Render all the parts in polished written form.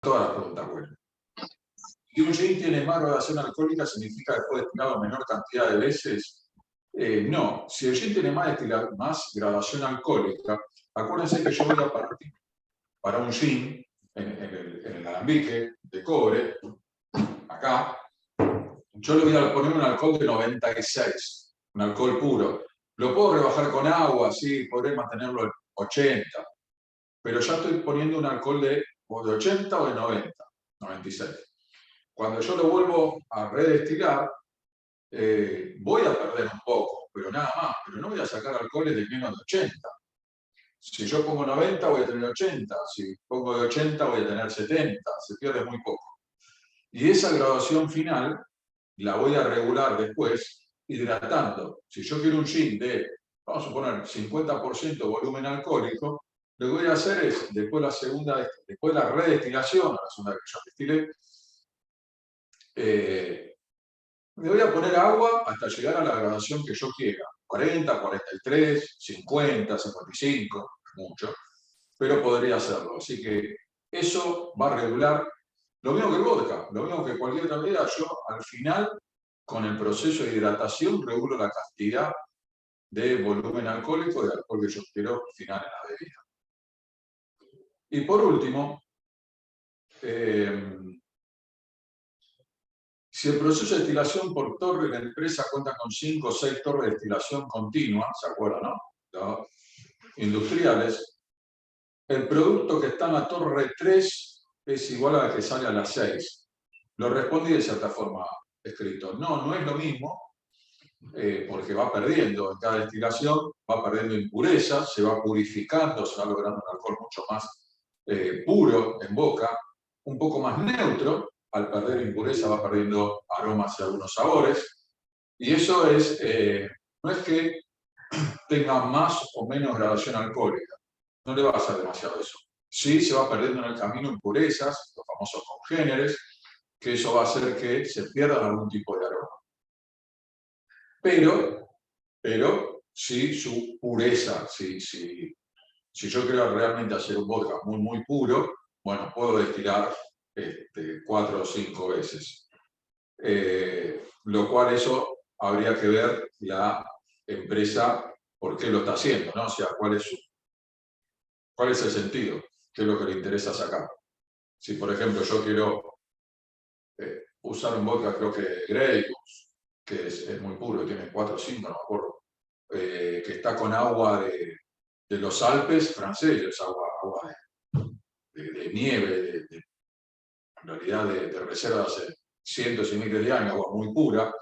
todas las preguntas buenas. Si un gin tiene más graduación alcohólica, ¿significa que fue destilado menor cantidad de veces? No, si el gin tiene más graduación alcohólica, acuérdense que yo voy a partir para un gin en el alambique de cobre, acá, yo le voy a poner un alcohol de 96, un alcohol puro. Lo puedo rebajar con agua, sí, podré mantenerlo en 80, pero ya estoy poniendo un alcohol de 80 o de 90, 96. Cuando yo lo vuelvo a redestilar, voy a perder un poco, pero nada más, pero no voy a sacar alcoholes de menos de 80. Si yo pongo 90 voy a tener 80, si pongo de 80 voy a tener 70, se pierde muy poco. Y esa graduación final la voy a regular después hidratando. Si yo quiero un gin de, vamos a poner, 50% volumen alcohólico, lo que voy a hacer es, después de la redestilación, la segunda que yo destilé, me voy a poner agua hasta llegar a la graduación que yo quiera. 40, 43, 50, 55, mucho. Pero podría hacerlo. Así que eso va a regular lo mismo que el vodka, lo mismo que cualquier otra bebida. Yo al final, con el proceso de hidratación, regulo la cantidad de volumen alcohólico de alcohol que yo quiero al final en la bebida. Y por último, si el proceso de destilación por torre, la empresa cuenta con 5 o 6 torres de destilación continua, ¿se acuerdan, no? Los industriales, el producto que está en la torre 3 es igual a la que sale a las 6. Lo respondí de cierta forma escrito. No, no es lo mismo, porque va perdiendo en cada destilación, va perdiendo impurezas, se va purificando, se va logrando un alcohol mucho más puro en boca, un poco más neutro. Al perder impureza va perdiendo aromas y algunos sabores. Y eso es, no es que tenga más o menos graduación alcohólica, no le va a hacer demasiado eso. Sí se va perdiendo en el camino impurezas, los famosos congéneres, que eso va a hacer que se pierdan algún tipo de aroma. Pero sí su pureza, si yo quiero realmente hacer un vodka muy, muy puro, bueno, puedo destilar 4 o 5 veces. Lo cual eso habría que ver la empresa por qué lo está haciendo, ¿no? O sea, cuál es el sentido, qué es lo que le interesa sacar. Si, por ejemplo, yo quiero usar un vodka, creo que Grey Goose, que es muy puro, tiene 4 o 5, no me acuerdo, que está con agua de los Alpes franceses, agua de nieve, en realidad de reserva hace cientos y miles de años, agua muy pura.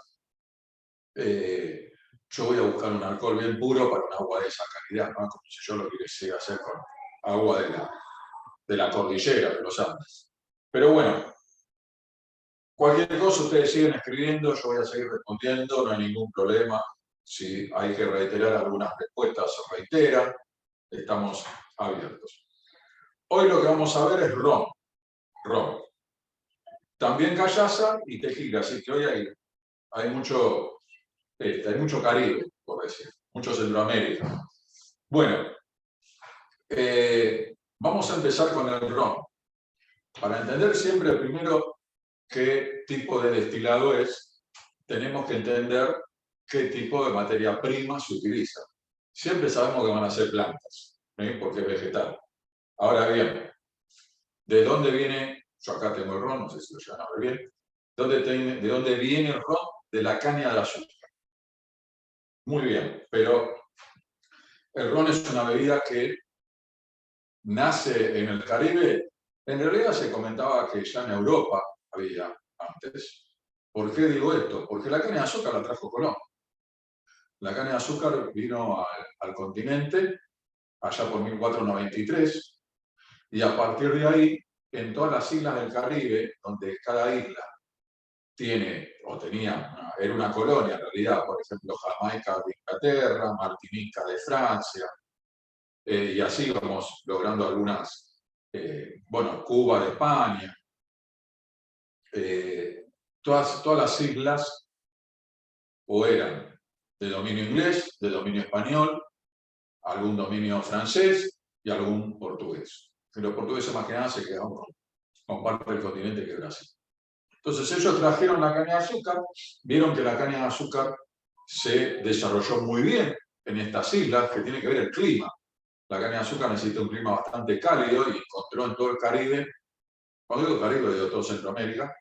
Yo voy a buscar un alcohol bien puro para un agua de esa calidad, ¿no? Como si yo lo quisiera hacer con agua de la cordillera de los Andes. Pero bueno, cualquier cosa ustedes siguen escribiendo, yo voy a seguir respondiendo, no hay ningún problema. Si hay que reiterar algunas respuestas, se reiteran, estamos abiertos. Hoy lo que vamos a ver es ron. También callaza y tequila, así que hoy hay mucho Caribe, por decir, mucho Centroamérica. Bueno, vamos a empezar con el ron. Para entender siempre primero qué tipo de destilado es, tenemos que entender qué tipo de materia prima se utiliza. Siempre sabemos que van a ser plantas, porque es vegetal. Ahora bien, ¿de dónde viene? Yo acá tengo el ron, no sé si lo llevan a ver bien. ¿De dónde viene el ron? De la caña de azúcar. Muy bien, pero el ron es una bebida que nace en el Caribe. En realidad se comentaba que ya en Europa había antes. ¿Por qué digo esto? Porque la caña de azúcar la trajo Colón. La caña de azúcar vino al continente allá por 1493 y a partir de ahí, en todas las islas del Caribe, donde cada isla era una colonia en realidad, por ejemplo, Jamaica de Inglaterra, Martinica de Francia, y así vamos logrando algunas, Cuba de España, todas las islas o eran de dominio inglés, de dominio español, algún dominio francés y algún portugués. Y los portugueses más que nada se quedaron con parte del continente que es Brasil. Entonces ellos trajeron la caña de azúcar, vieron que la caña de azúcar se desarrolló muy bien en estas islas, que tiene que ver el clima. La caña de azúcar necesita un clima bastante cálido y encontró en todo el Caribe, cuando digo Caribe, digo todo Centroamérica,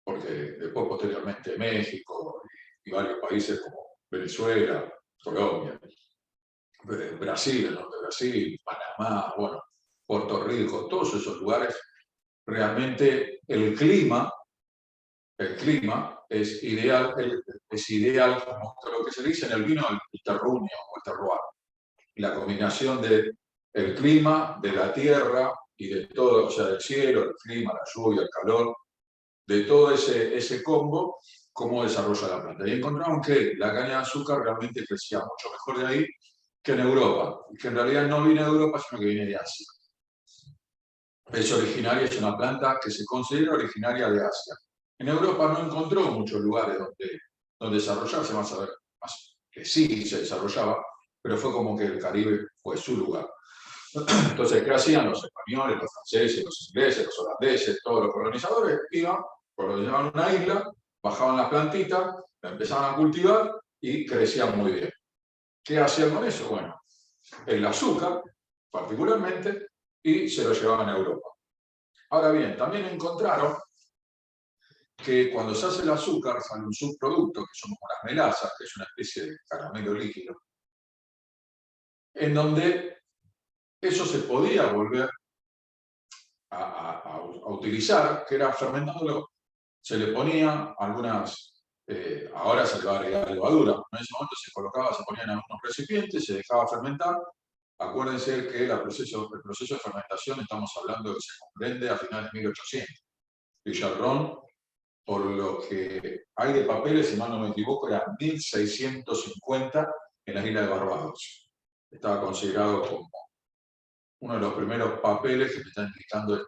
porque después posteriormente México y varios países como Venezuela, Colombia, Brasil, el norte de Brasil, Panamá, bueno, Puerto Rico, todos esos lugares, realmente el clima es ideal, como lo que se dice en el vino, el terruño o el terroir. La combinación del clima, de la tierra y de todo, o sea, del cielo, el clima, la lluvia, el calor, de todo ese combo, cómo desarrolla la planta. Y encontramos que la caña de azúcar realmente crecía mucho mejor de ahí que en Europa, y que en realidad no viene de Europa, sino que viene de Asia. Es originaria, es una planta que se considera originaria de Asia. En Europa no encontró muchos lugares donde desarrollarse, más a ver, más que sí se desarrollaba, pero fue como que el Caribe fue su lugar. Entonces, ¿qué hacían los españoles, los franceses, los ingleses, los holandeses, todos los colonizadores? Iban, colonizaban una isla, bajaban las plantitas, la empezaban a cultivar y crecían muy bien. ¿Qué hacían con eso? Bueno, el azúcar, particularmente, y se lo llevaban a Europa. Ahora bien, también encontraron que cuando se hace el azúcar sale un subproducto, que son como las melazas, que es una especie de caramelo líquido, en donde eso se podía volver a utilizar, que era fermentándolo. Se le ponía algunas, ahora se le va a agregar levadura, en ese momento se colocaba, se ponían en algunos recipientes, se dejaba fermentar. Acuérdense que el proceso de fermentación estamos hablando que se comprende a finales de 1800. Villarrón, por lo que hay de papeles, si mal no me equivoco, era 1650 en las Islas de Barbados. Estaba considerado como uno de los primeros papeles que me están indicando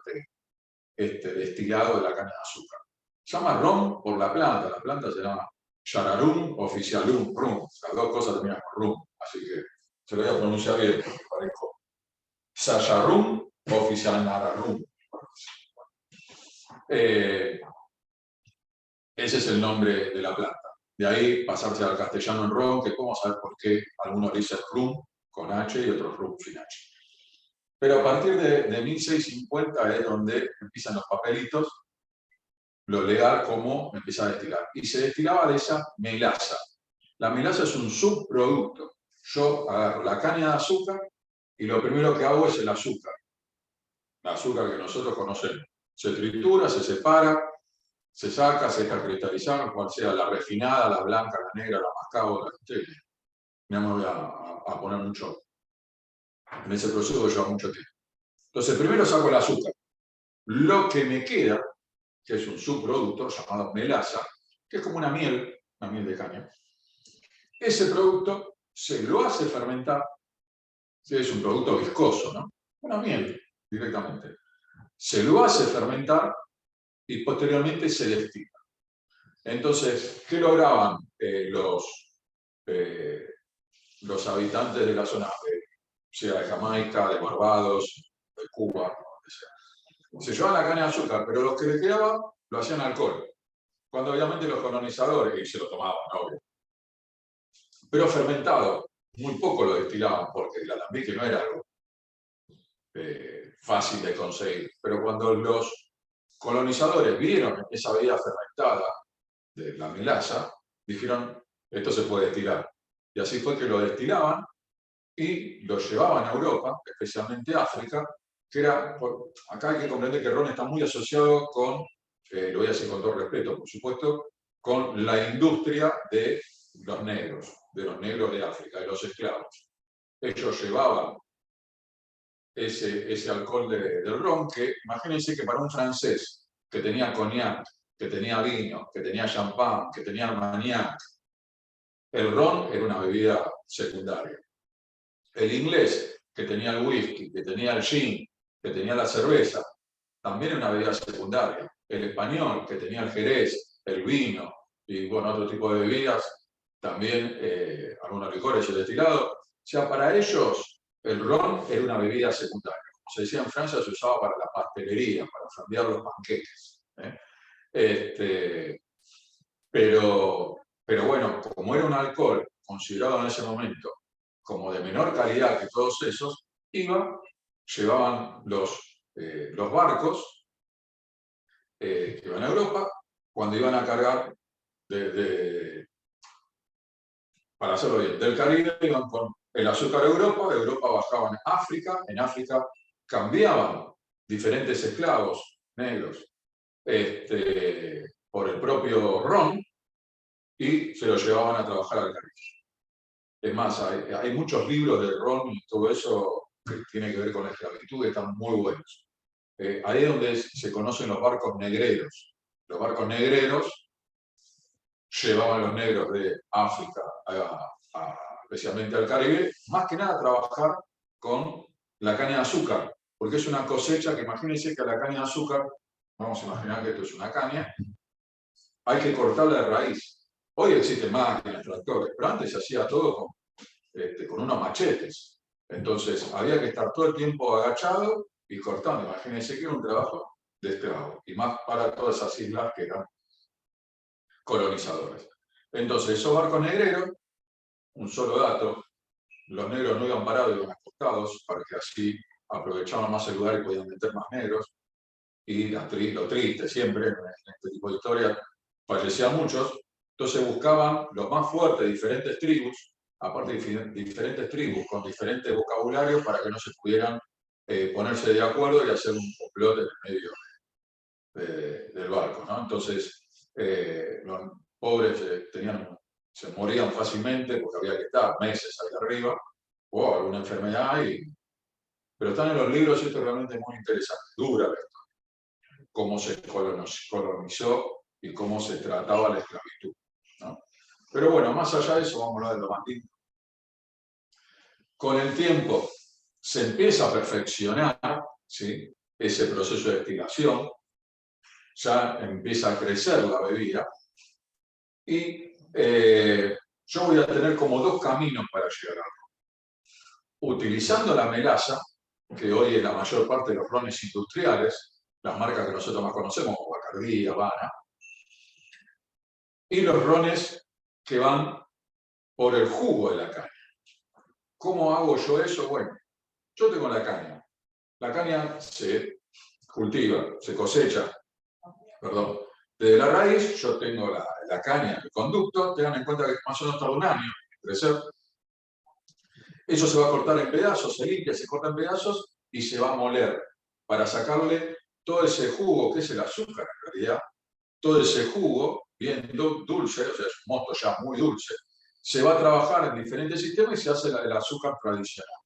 este destilado de la caña de azúcar. Se llama ron por la planta se llama Yararum officialum rum, las dos cosas terminan con rum, así que se lo voy a pronunciar bien porque parezco Sayarum officialnarum. Ese es el nombre de la planta. De ahí pasarse al castellano en ron, que podemos saber por qué algunos dicen rum con H y otros rum sin H. Pero a partir de 1650 es donde empiezan los papelitos, lo legal como empieza a destilar. Y se destilaba de esa melaza. La melaza es un subproducto. Yo agarro la caña de azúcar y lo primero que hago es el azúcar. El azúcar que nosotros conocemos. Se tritura, se separa, se saca, se deja cristalizar, cual sea la refinada, la blanca, la negra, la mascabo, la que me voy a poner mucho. En ese proceso lleva mucho tiempo. Entonces, primero saco el azúcar. Lo que me queda, que es un subproducto llamado melaza, que es como una miel de caña. Ese producto se lo hace fermentar, es un producto viscoso, ¿no? Una miel, directamente. Se lo hace fermentar y posteriormente se destila. Entonces, ¿qué lograban los habitantes de la zona, sea de Jamaica, de Barbados, de Cuba, donde sea? Se llevaban la caña de azúcar, pero los que le quedaba lo hacían alcohol. Cuando obviamente los colonizadores, y se lo tomaban, obvio, pero fermentado, muy poco lo destilaban, porque el alambique no era algo fácil de conseguir. Pero cuando los colonizadores vieron esa bebida fermentada de la melaza, dijeron, esto se puede destilar. Y así fue que lo destilaban y lo llevaban a Europa, especialmente a África, que era, acá hay que comprender que el ron está muy asociado con, lo voy a decir con todo respeto, por supuesto, con la industria de los negros de África, de los esclavos. Ellos llevaban ese alcohol del ron, que imagínense que para un francés que tenía cognac, que tenía vino, que tenía champán, que tenía armagnac, el ron era una bebida secundaria. El inglés, que tenía el whisky, que tenía el gin, que tenía la cerveza, también era una bebida secundaria. El español, que tenía el jerez, el vino y bueno, otro tipo de bebidas, también algunos licores y el destilado. O sea, para ellos el ron era una bebida secundaria. se decía en Francia, se usaba para la pastelería, para fondear los panqueques. Pero bueno, como era un alcohol considerado en ese momento como de menor calidad que todos esos, llevaban los barcos que iban a Europa, cuando iban a cargar para hacerlo bien, del Caribe iban con el azúcar a Europa, de Europa bajaban a África, en África cambiaban diferentes esclavos negros por el propio ron y se lo llevaban a trabajar al Caribe. Es más, hay muchos libros de ron y todo eso que tiene que ver con la esclavitud que están muy buenos. Ahí es donde se conocen los barcos negreros. Los barcos negreros llevaban los negros de África especialmente al Caribe, más que nada a trabajar con la caña de azúcar, porque es una cosecha que imagínense que a la caña de azúcar, vamos a imaginar que esto es una caña, hay que cortarla de raíz. Hoy existen máquinas, tractores, pero antes se hacía todo con unos machetes. Entonces había que estar todo el tiempo agachado y cortando. Imagínense que era un trabajo de esclavo, y más para todas esas islas que eran colonizadores. Entonces, esos barcos negreros, un solo dato, los negros no iban parados, iban acostados, para que así aprovechaban más el lugar y podían meter más negros. Y lo triste siempre, en este tipo de historias, fallecían muchos. Entonces buscaban los más fuertes de diferentes tribus, aparte de diferentes tribus con diferentes vocabularios, para que no se pudieran ponerse de acuerdo y hacer un complot en el medio del barco, ¿no? Entonces, los pobres se morían fácilmente porque había que estar meses ahí arriba, o alguna enfermedad, pero están en los libros y esto es realmente muy interesante, dura la historia, cómo se colonizó y cómo se trataba la esclavitud, ¿no? Pero bueno, más allá de eso, vamos a hablar de lo más lindo. Con el tiempo se empieza a perfeccionar, ¿sí?, ese proceso de destilación, ya empieza a crecer la bebida y yo voy a tener como dos caminos para llegar a algo. Utilizando la melaza, que hoy es la mayor parte de los rones industriales, las marcas que nosotros más conocemos, como Bacardí, Habana, y los rones que van por el jugo de la caña. ¿Cómo hago yo eso? Bueno, yo tengo la caña. La caña se cultiva, se cosecha, perdón. Desde la raíz yo tengo la caña, el conducto, tengan en cuenta que más o menos tarda un año en crecer. Eso se va a cortar en pedazos, se limpia, se corta en pedazos y se va a moler para sacarle todo ese jugo, que es el azúcar en realidad, todo ese jugo bien dulce, o sea, es un mosto ya muy dulce, se va a trabajar en diferentes sistemas y se hace el azúcar tradicional.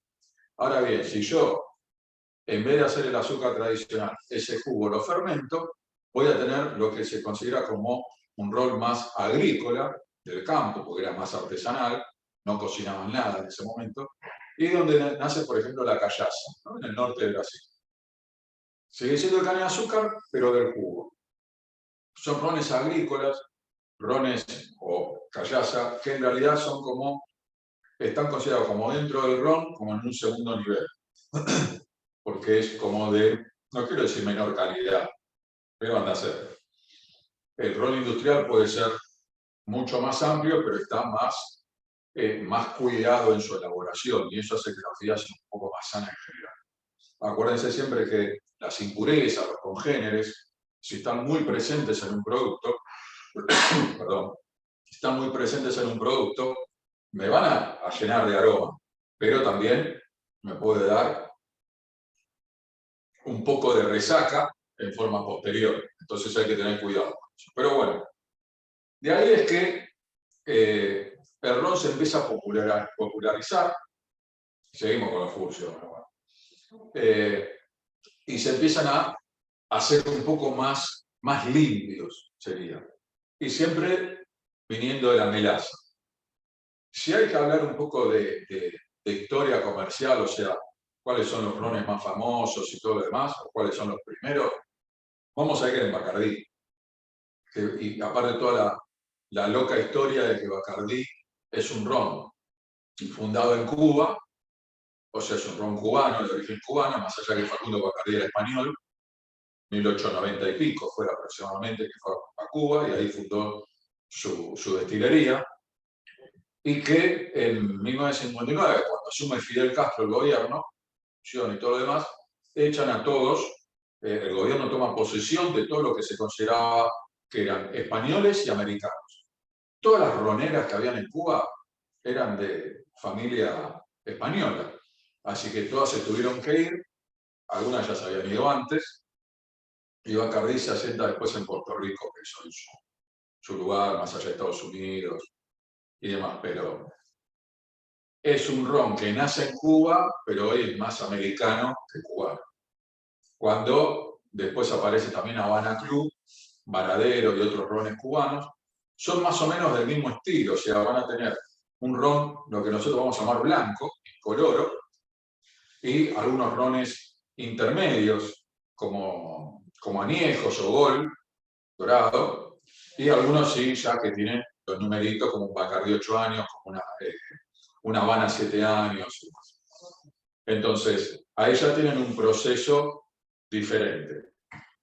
Ahora bien, si yo, en vez de hacer el azúcar tradicional, ese jugo lo fermento, voy a tener lo que se considera como un rol más agrícola del campo, porque era más artesanal, no cocinaban nada en ese momento, y donde nace, por ejemplo, la callaza, ¿no?, en el norte de Brasil. Sigue siendo el caña de azúcar, pero del jugo. Son rones agrícolas, rones o callaza, que en realidad son están considerados como dentro del ron, como en un segundo nivel. Porque es como no quiero decir menor calidad, pero anda a ser. El ron industrial puede ser mucho más amplio, pero está más cuidado en su elaboración, y eso hace que la vida sea un poco más sana en general. Acuérdense siempre que las impurezas, los congéneres, si están muy presentes en un producto, perdón, están muy presentes en un producto, me van a llenar de aroma, pero también me puede dar un poco de resaca en forma posterior. Entonces hay que tener cuidado con eso. Pero bueno, de ahí es que el ron se empieza a popularizar. Seguimos con los furcios, ¿no? Y se empiezan a hacer un poco más limpios, sería. Y siempre viniendo de la melaza. Si hay que hablar un poco de historia comercial, o sea, cuáles son los rones más famosos y todo lo demás, o cuáles son los primeros, vamos a ir en Bacardí. Y aparte toda la loca historia de que Bacardí es un ron fundado en Cuba o sea, es un ron cubano, de origen cubano, más allá que Facundo Bacardí era español, 1890 y pico fue aproximadamente que fue a Cuba y ahí fundó su destilería, y que en 1959, cuando asume Fidel Castro el gobierno, y todo lo demás, echan a todos, el gobierno toma posesión de todo lo que se consideraba que eran españoles y americanos. Todas las roneras que habían en Cuba eran de familia española, así que todas se tuvieron que ir, algunas ya se habían ido antes, y Bacardí se asienta después en Puerto Rico, que es su lugar, más allá de Estados Unidos y demás, pero es un ron que nace en Cuba, pero hoy es más americano que cubano. Cuando después aparece también Habana Club, Varadero y otros rones cubanos, son más o menos del mismo estilo, o sea, van a tener un ron, lo que nosotros vamos a llamar blanco, incoloro, y algunos rones intermedios, como añejos o gol, dorado, y algunos sí, ya que tienen los numeritos como un Bacardí 8 años, como una Habana 7 años. Entonces, ahí ya tienen un proceso diferente.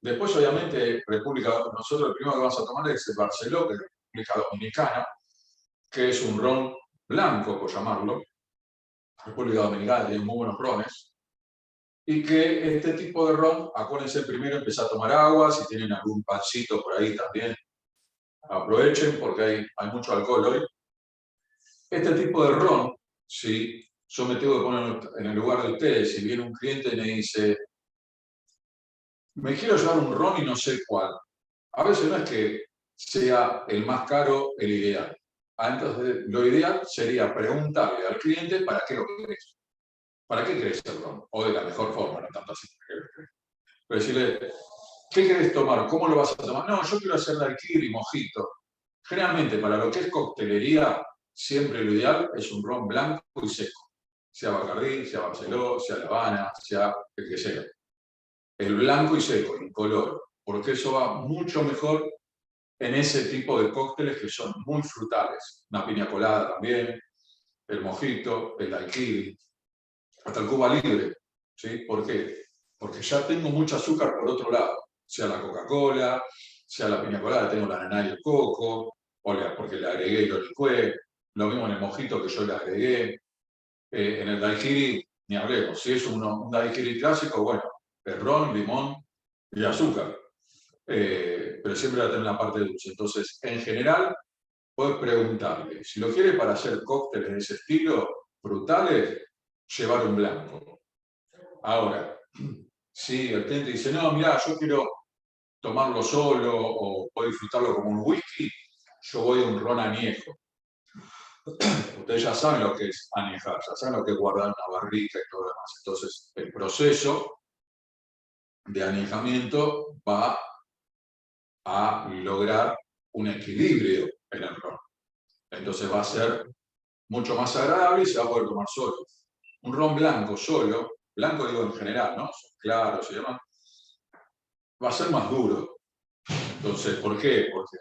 Después, obviamente, nosotros el primero que vamos a tomar es el Barceló, que es República Dominicana, que es un ron blanco, por llamarlo. República Dominicana tiene muy buenos rones. Y que este tipo de ron, acuérdense primero empezar a tomar agua, si tienen algún pancito por ahí también, aprovechen porque hay mucho alcohol hoy. Este tipo de ron, si yo me tengo que poner en el lugar de ustedes, si viene un cliente y me dice, me quiero llevar un ron y no sé cuál. A veces no es que sea el más caro el ideal. Entonces, lo ideal sería preguntarle al cliente para qué lo querés. ¿Para qué querés el ron? O de la mejor forma, no tanto así. Pero decirle, ¿qué querés tomar? ¿Cómo lo vas a tomar? No, yo quiero hacer daiquiri y mojito. Generalmente, para lo que es coctelería, siempre lo ideal es un ron blanco y seco. Sea Bacardí, sea Barceló, sea La Habana, sea el que sea. El blanco y seco, incoloro, porque eso va mucho mejor en ese tipo de cócteles que son muy frutales. Una piña colada también, el mojito, el daiquiri, hasta el Cuba Libre. ¿Sí? ¿Por qué? Porque ya tengo mucho azúcar por otro lado, sea la Coca-Cola, sea la piña colada, tengo la ananá y el coco, porque le agregué y lo licué, lo mismo en el mojito que yo le agregué, en el daiquiri, ni hablemos, si es un daiquiri clásico, bueno, el ron, limón y azúcar, pero siempre va a tener una parte dulce. Entonces, en general, puedes preguntarle, si lo quiere para hacer cócteles de ese estilo, frutales, llevar un blanco. Ahora, si el cliente dice, no, mira, yo quiero tomarlo solo o puedo disfrutarlo como un whisky, yo voy a un ron añejo. Ustedes ya saben lo que es añejar, ya saben lo que es guardar una barrica y todo lo demás. Entonces, el proceso de añejamiento va a lograr un equilibrio en el ron. Entonces va a ser mucho más agradable y se va a poder tomar solo. Un ron blanco solo, blanco digo en general, ¿no? Son claros y demás, va a ser más duro. Entonces, ¿por qué? Porque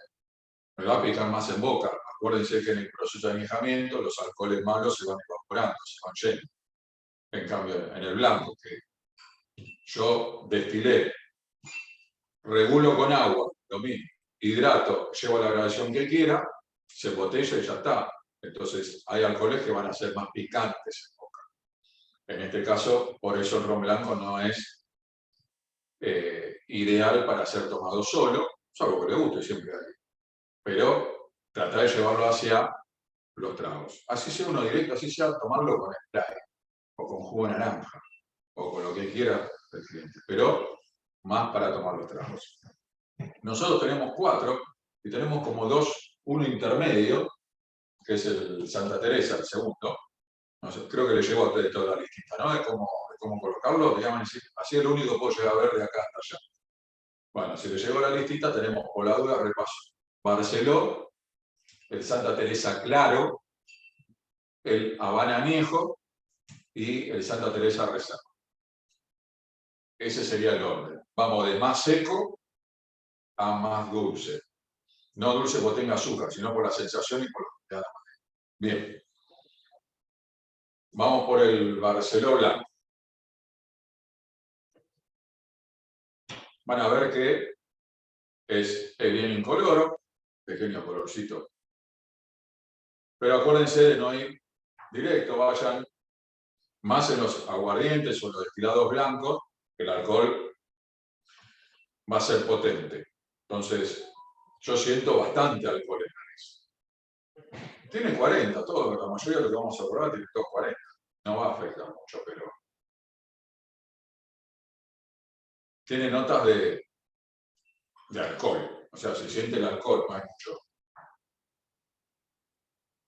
me va a picar más en boca. Acuérdense que en el proceso de añejamiento los alcoholes malos se van evaporando, se van yendo. En cambio, en el blanco, que yo destilé, regulo con agua, lo mismo, hidrato, llevo la graduación que quiera, se botella y ya está. Entonces, hay alcoholes que van a ser más picantes en boca. En este caso, por eso el ron blanco no es ideal para ser tomado solo, salvo que le guste, siempre hay. Pero tratar de llevarlo hacia los tragos. Así sea uno directo, así sea tomarlo con spray, o con jugo de naranja, o con lo que quiera el cliente, pero más para tomar los tragos. Nosotros tenemos 4 y tenemos como 2, uno intermedio, que es el Santa Teresa, el segundo. No sé, creo que le llegó a ustedes toda la listita, ¿no? De cómo colocarlo, digamos, así es lo único que puedo llegar a ver de acá hasta allá. Bueno, si le llegó la listita, tenemos por la duda repaso. Barceló, el Santa Teresa Claro, el Habana Añejo y el Santa Teresa Reserva. Ese sería el orden. Vamos de más seco a más dulce. No dulce porque tenga azúcar, sino por la sensación y por lo que te da. Bien. Vamos por el Barceló blanco. Van a ver que es bien incoloro, pequeño colorcito. Pero acuérdense de no ir directo, vayan más en los aguardientes o en los destilados blancos, que el alcohol va a ser potente. Entonces, yo siento bastante alcohol en nariz. Tiene 40, todo, la mayoría de lo que vamos a probar tiene todos 40. No va a afectar mucho, pero tiene notas de alcohol. O sea, se siente el alcohol,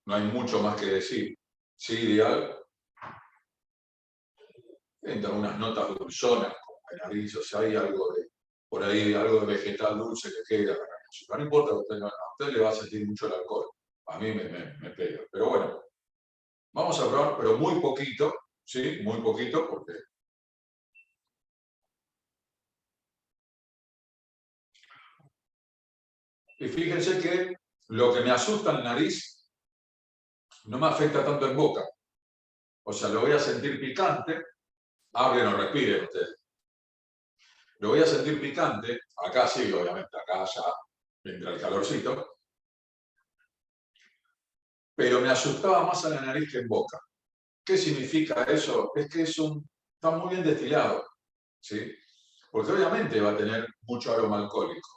no hay mucho más que decir. Sí, ideal. Entran unas notas dulzonas, como de nariz, o sea, hay algo de, por ahí, algo de vegetal dulce que queda. No importa, a usted le va a sentir mucho el alcohol. A mí me pega. Pero bueno, vamos a probar, pero muy poquito, ¿sí? Muy poquito, porque... Y fíjense que lo que me asusta en la nariz no me afecta tanto en boca. O sea, lo voy a sentir picante. Hablen o respiren ustedes. Lo voy a sentir picante. Acá sí, obviamente, acá ya vendrá el calorcito. Pero me asustaba más a la nariz que en boca. ¿Qué significa eso? Es que está muy bien destilado, ¿sí? Porque obviamente va a tener mucho aroma alcohólico,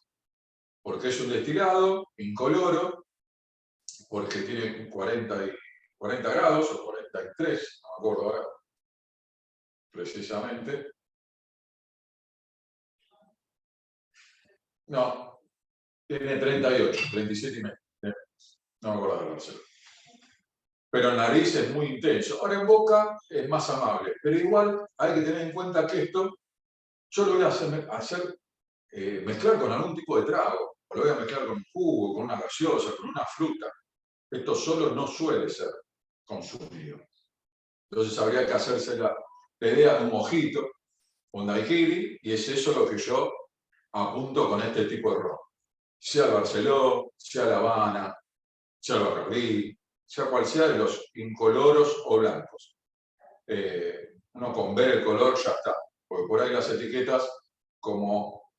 porque es un destilado incoloro, porque tiene 40 grados o 43, no me acuerdo ahora precisamente. No, tiene 38, 37 y medio. No me acuerdo de Barcelona. Pero en nariz es muy intenso. Ahora en boca es más amable, pero igual hay que tener en cuenta que esto yo lo voy a hacer mezclar con algún tipo de trago, o lo voy a mezclar con un jugo, con una gaseosa, con una fruta. Esto solo no suele ser consumido. Entonces habría que hacerse la idea de un mojito, un daiquiri, y es eso lo que yo apunto con este tipo de ron. Sea el Barceló, sea la Habana, sea el Bacardí, sea cual sea de los incoloros o blancos. Uno con ver el color ya está, porque por ahí las etiquetas, como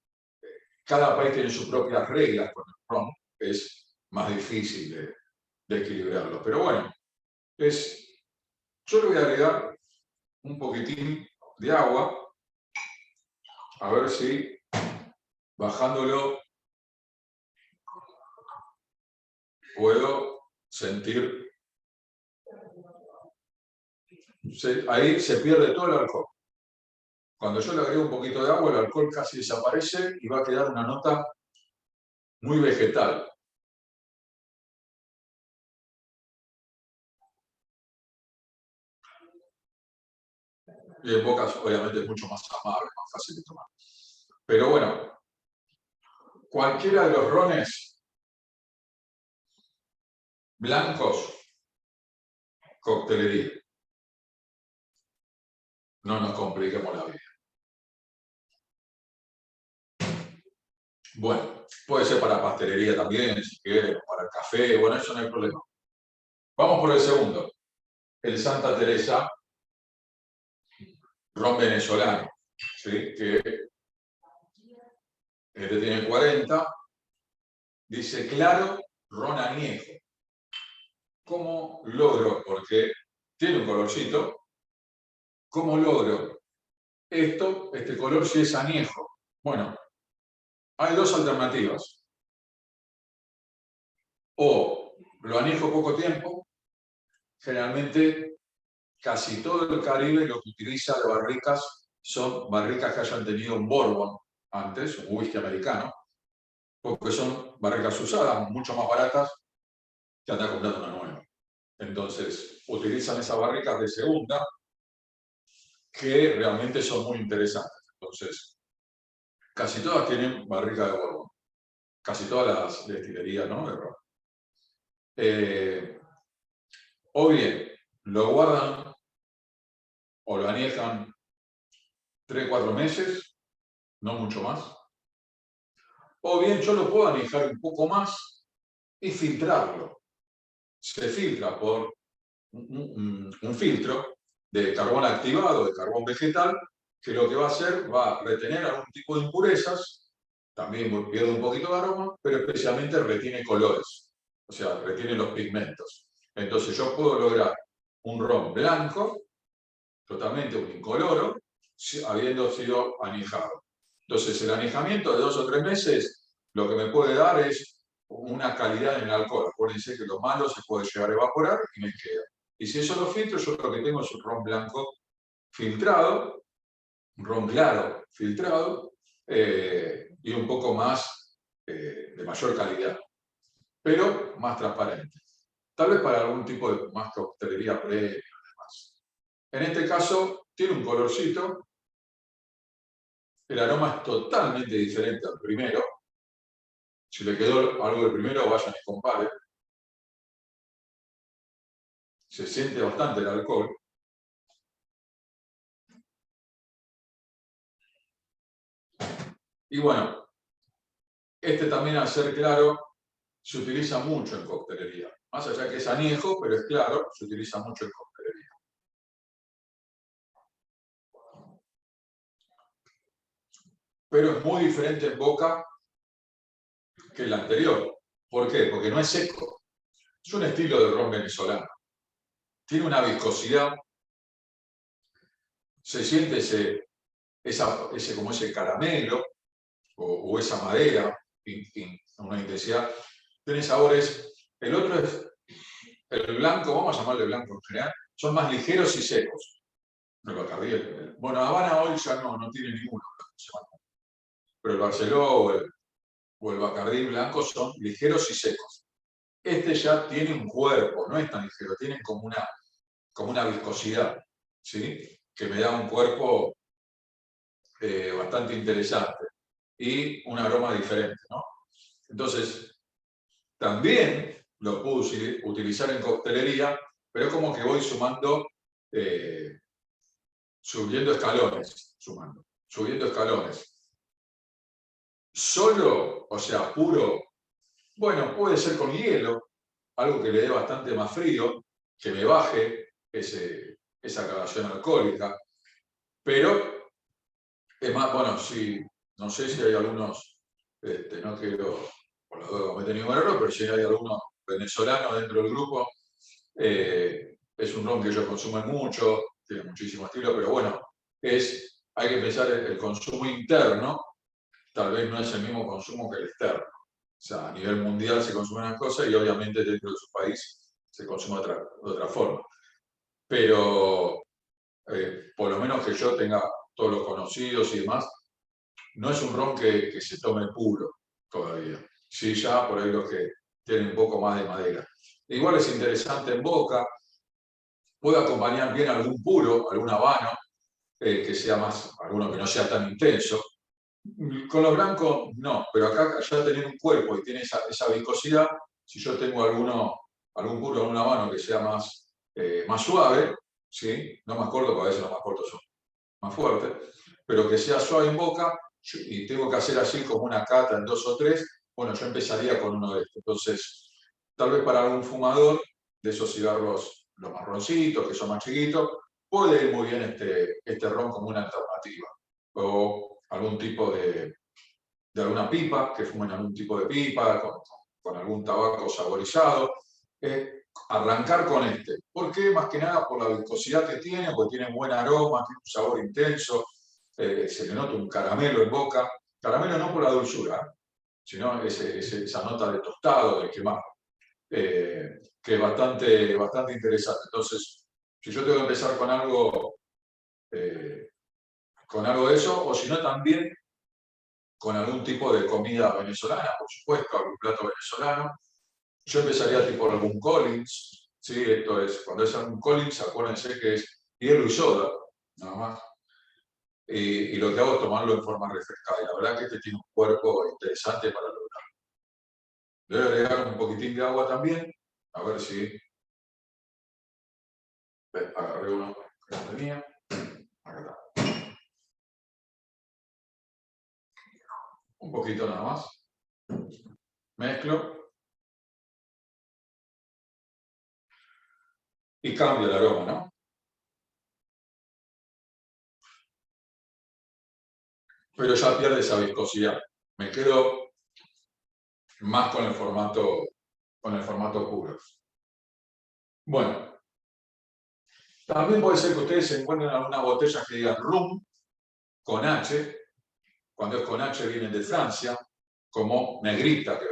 cada país tiene sus propias reglas con el ron, es más difícil de equilibrarlo. Pero bueno, yo le voy a agregar un poquitín de agua, a ver si bajándolo puedo sentir, ahí se pierde todo el alcohol. Cuando yo le agrego un poquito de agua, el alcohol casi desaparece y va a quedar una nota muy vegetal. Y en bocas, obviamente, es mucho más amable, más fácil de tomar. Pero bueno, cualquiera de los rones blancos, coctelería. No nos compliquemos la vida. Bueno, puede ser para pastelería también, si quieren, para el café, bueno, eso no hay problema. Vamos por el segundo, el Santa Teresa, ron venezolano, ¿sí? Que este tiene 40, dice claro, ron añejo. ¿Cómo logro? Porque tiene un colorcito. ¿Cómo logro este color si es añejo? Bueno, hay dos alternativas. O lo añejo poco tiempo, generalmente casi todo el Caribe lo que utiliza de barricas son barricas que hayan tenido un bourbon antes, un whisky americano, porque son barricas usadas, mucho más baratas que andar comprando una nueva. Entonces, utilizan esas barricas de segunda que realmente son muy interesantes. Entonces, casi todas tienen barrica de bourbon. Casi todas las destilerías, ¿no? De ron. O bien, lo guardan o lo añejan 3-4 meses, no mucho más. O bien yo lo puedo añejar un poco más y filtrarlo. Se filtra por un filtro de carbón activado, de carbón vegetal, que lo que va a hacer va a retener algún tipo de impurezas, también pierde un poquito de aroma, pero especialmente retiene colores, o sea, retiene los pigmentos. Entonces yo puedo lograr un ron blanco, totalmente un incoloro, habiendo sido añejado. Entonces el añejamiento de 2 o 3 meses lo que me puede dar es una calidad en el alcohol. Acuérdense que lo malo se puede llegar a evaporar y me queda. Y si eso lo filtro, yo lo que tengo es un ron blanco filtrado, un ron claro filtrado, y un poco más de mayor calidad, pero más transparente. Tal vez para algún tipo de más coctelería previa y demás. En este caso, tiene un colorcito, el aroma es totalmente diferente al primero. Si le quedó algo del primero, vayan y comparen. Se siente bastante el alcohol. Y bueno, este también, al ser claro, se utiliza mucho en coctelería. Más allá que es añejo, pero es claro, se utiliza mucho en coctelería. Pero es muy diferente en boca que el anterior. ¿Por qué? Porque no es seco. Es un estilo de ron venezolano. Tiene una viscosidad, se siente como ese caramelo o esa madera, una intensidad. Tiene sabores. El otro es el blanco, vamos a llamarle blanco en general, son más ligeros y secos. El Bacardí, bueno, Habana Oil ya no tiene ninguno, pero el Barceló o el Bacardí blanco son ligeros y secos. Este ya tiene un cuerpo, no es tan ligero, tiene como una viscosidad, ¿sí? Que me da un cuerpo bastante interesante y un aroma diferente, ¿no? Entonces, también lo puedo utilizar en coctelería, pero es como que voy sumando, subiendo escalones, subiendo escalones. Solo, o sea, puro, bueno, puede ser con hielo, algo que le dé bastante más frío, que me baje esa graduación alcohólica, pero es más, bueno, sí, no sé si hay algunos, no quiero, por la duda cometer ningún error, pero si hay algunos venezolanos dentro del grupo, es un ron que ellos consumen mucho, tiene muchísimo estilo, pero bueno, hay que pensar en el consumo interno, tal vez no es el mismo consumo que el externo. O sea, a nivel mundial se consumen unas cosas y obviamente dentro de su país se consume de otra forma. Pero por lo menos que yo tenga todos los conocidos y demás, no es un ron que se tome puro todavía. Sí, ya por ahí los que tienen un poco más de madera. Igual es interesante en boca, puede acompañar bien algún puro, algún habano, que sea más, alguno que no sea tan intenso. Con los blancos no, pero acá ya tener un cuerpo y tiene esa viscosidad, si yo tengo algún puro, algún habano que sea más suave, ¿sí? No más corto, porque a veces los más cortos son más fuertes, pero que sea suave en boca, y tengo que hacer así como una cata en 2 o 3, bueno, yo empezaría con uno de estos. Entonces, tal vez para algún fumador de esos cigarros, los marroncitos, que son más chiquitos, puede ir muy bien este ron como una alternativa. O algún tipo de alguna pipa, que fumen algún tipo de pipa, con algún tabaco saborizado. Arrancar con este. ¿Por qué? Más que nada por la viscosidad que tiene, porque tiene buen aroma, tiene un sabor intenso, se le nota un caramelo en boca. Caramelo no por la dulzura, sino esa nota de tostado, de quemado, que es bastante interesante. Entonces, si yo tengo que empezar con algo de eso, o si no también con algún tipo de comida venezolana, por supuesto, algún plato venezolano. Yo empezaría tipo algún Collins, ¿sí? Esto es, cuando es algún Collins, acuérdense que es hielo y soda, nada más. Y lo que hago es tomarlo en forma refrescada. Y la verdad que este tiene un cuerpo interesante para lograrlo. Le voy a agregar un poquitín de agua también, a ver si agarré uno que no tenía. Acá está. Un poquito nada más. Mezclo. Y cambia el aroma, ¿no? pero ya pierde esa viscosidad. Me quedo más con el formato puro. Bueno, también puede ser que ustedes se encuentren algunas botellas que digan rum con H, cuando es con H vienen de Francia, como Negrita, que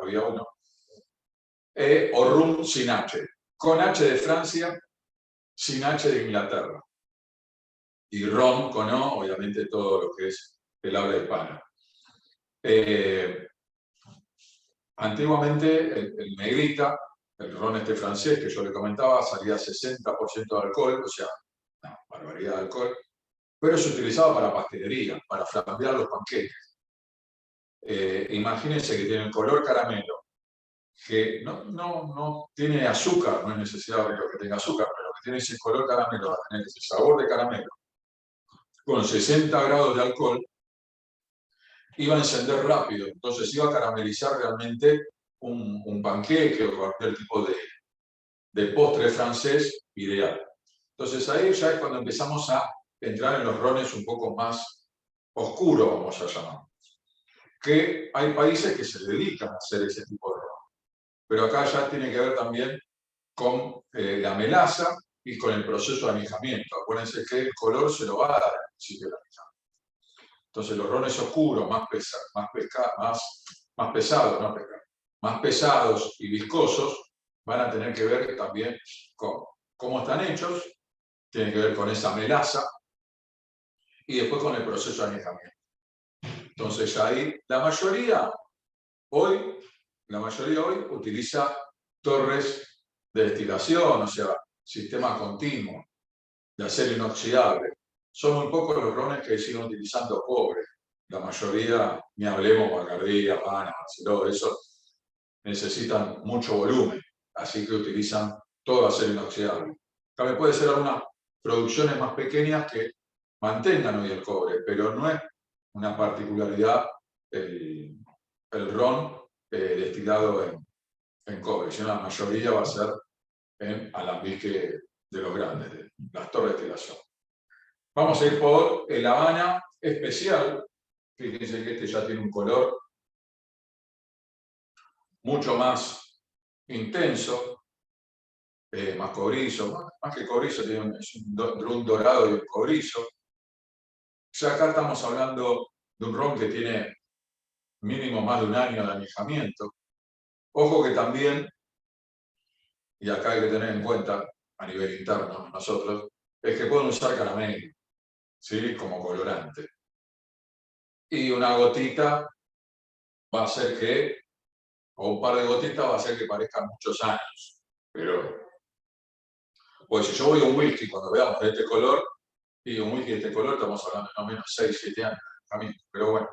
había uno, o rum sin H, con H de Francia, sin H de Inglaterra, y ron con O, obviamente todo lo que es el habla hispana. Antiguamente el Negrita, el ron este francés que yo le comentaba, salía 60% de alcohol, o sea, una barbaridad de alcohol, pero se utilizaba para pastelería, para flambear los panqueques. Imagínense que tiene el color caramelo, que no tiene azúcar, no es necesario que tenga azúcar, pero que tiene ese color caramelo, va a tener ese sabor de caramelo, con 60 grados de alcohol, iba a encender rápido, entonces iba a caramelizar realmente un panqueque o cualquier tipo de postre francés ideal. Entonces ahí ya es cuando empezamos a entrar en los rones un poco más oscuros, vamos a llamar. Que hay países que se dedican a hacer ese tipo de ron. Pero acá ya tiene que ver también con la melaza y con el proceso de añejamiento. Acuérdense que el color se lo va a dar al principio del añejamiento. Entonces los rones oscuros, más pesados y viscosos, van a tener que ver también con cómo están hechos, tiene que ver con esa melaza y después con el proceso de añejamiento. Entonces ahí la mayoría hoy utiliza torres de destilación, o sea, sistema continuo de acero inoxidable. Son muy pocos los rones que siguen utilizando cobre. La mayoría, ni hablemos Bacardí, Habana, Barceló, eso, necesitan mucho volumen, así que utilizan todo acero inoxidable. También puede ser algunas producciones más pequeñas que mantengan hoy el cobre, pero no es una particularidad el ron destilado en cobre, sino la mayoría va a ser en alambique de los grandes, de las torres de destilación. Vamos a ir por el Habana especial. Fíjense que este ya tiene un color mucho más intenso, más cobrizo, más que cobrizo, tiene un dorado y un cobrizo. Ya acá estamos hablando de un ron que tiene mínimo más de un año de añejamiento. Ojo que también, y acá hay que tener en cuenta a nivel interno nosotros, es que pueden usar caramelo, ¿sí? Como colorante. Y una gotita va a hacer que, o un par de gotitas va a hacer que parezcan muchos años. Pero, pues si yo voy a un whisky, cuando veamos de este color, y un whisky de este color, estamos hablando de no menos 6, 7 años de camino. Pero bueno,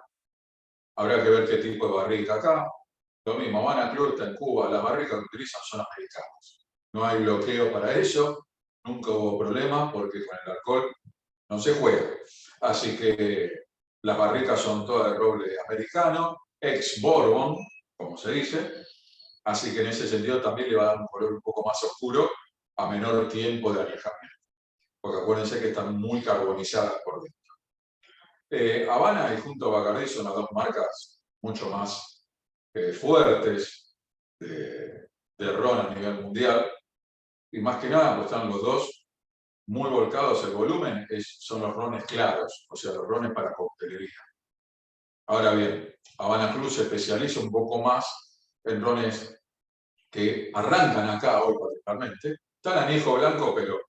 habrá que ver qué tipo de barrica acá. Lo mismo, Habana Club está en Cuba, las barricas que utilizan son americanas. No hay bloqueo para eso, nunca hubo problema porque con el alcohol no se juega. Así que las barricas son todas de roble americano, ex Bourbon, como se dice. Así que en ese sentido también le va a dar un color un poco más oscuro a menor tiempo de añejamiento. Porque acuérdense que están muy carbonizadas por dentro. Habana y junto a Bacardí son las dos marcas mucho más fuertes de ron a nivel mundial. Y más que nada, pues están los dos muy volcados el volumen, son los rones claros, o sea, los rones para coctelería. Ahora bien, Habana Club se especializa un poco más en rones que arrancan acá hoy particularmente. Están añejo blanco, pero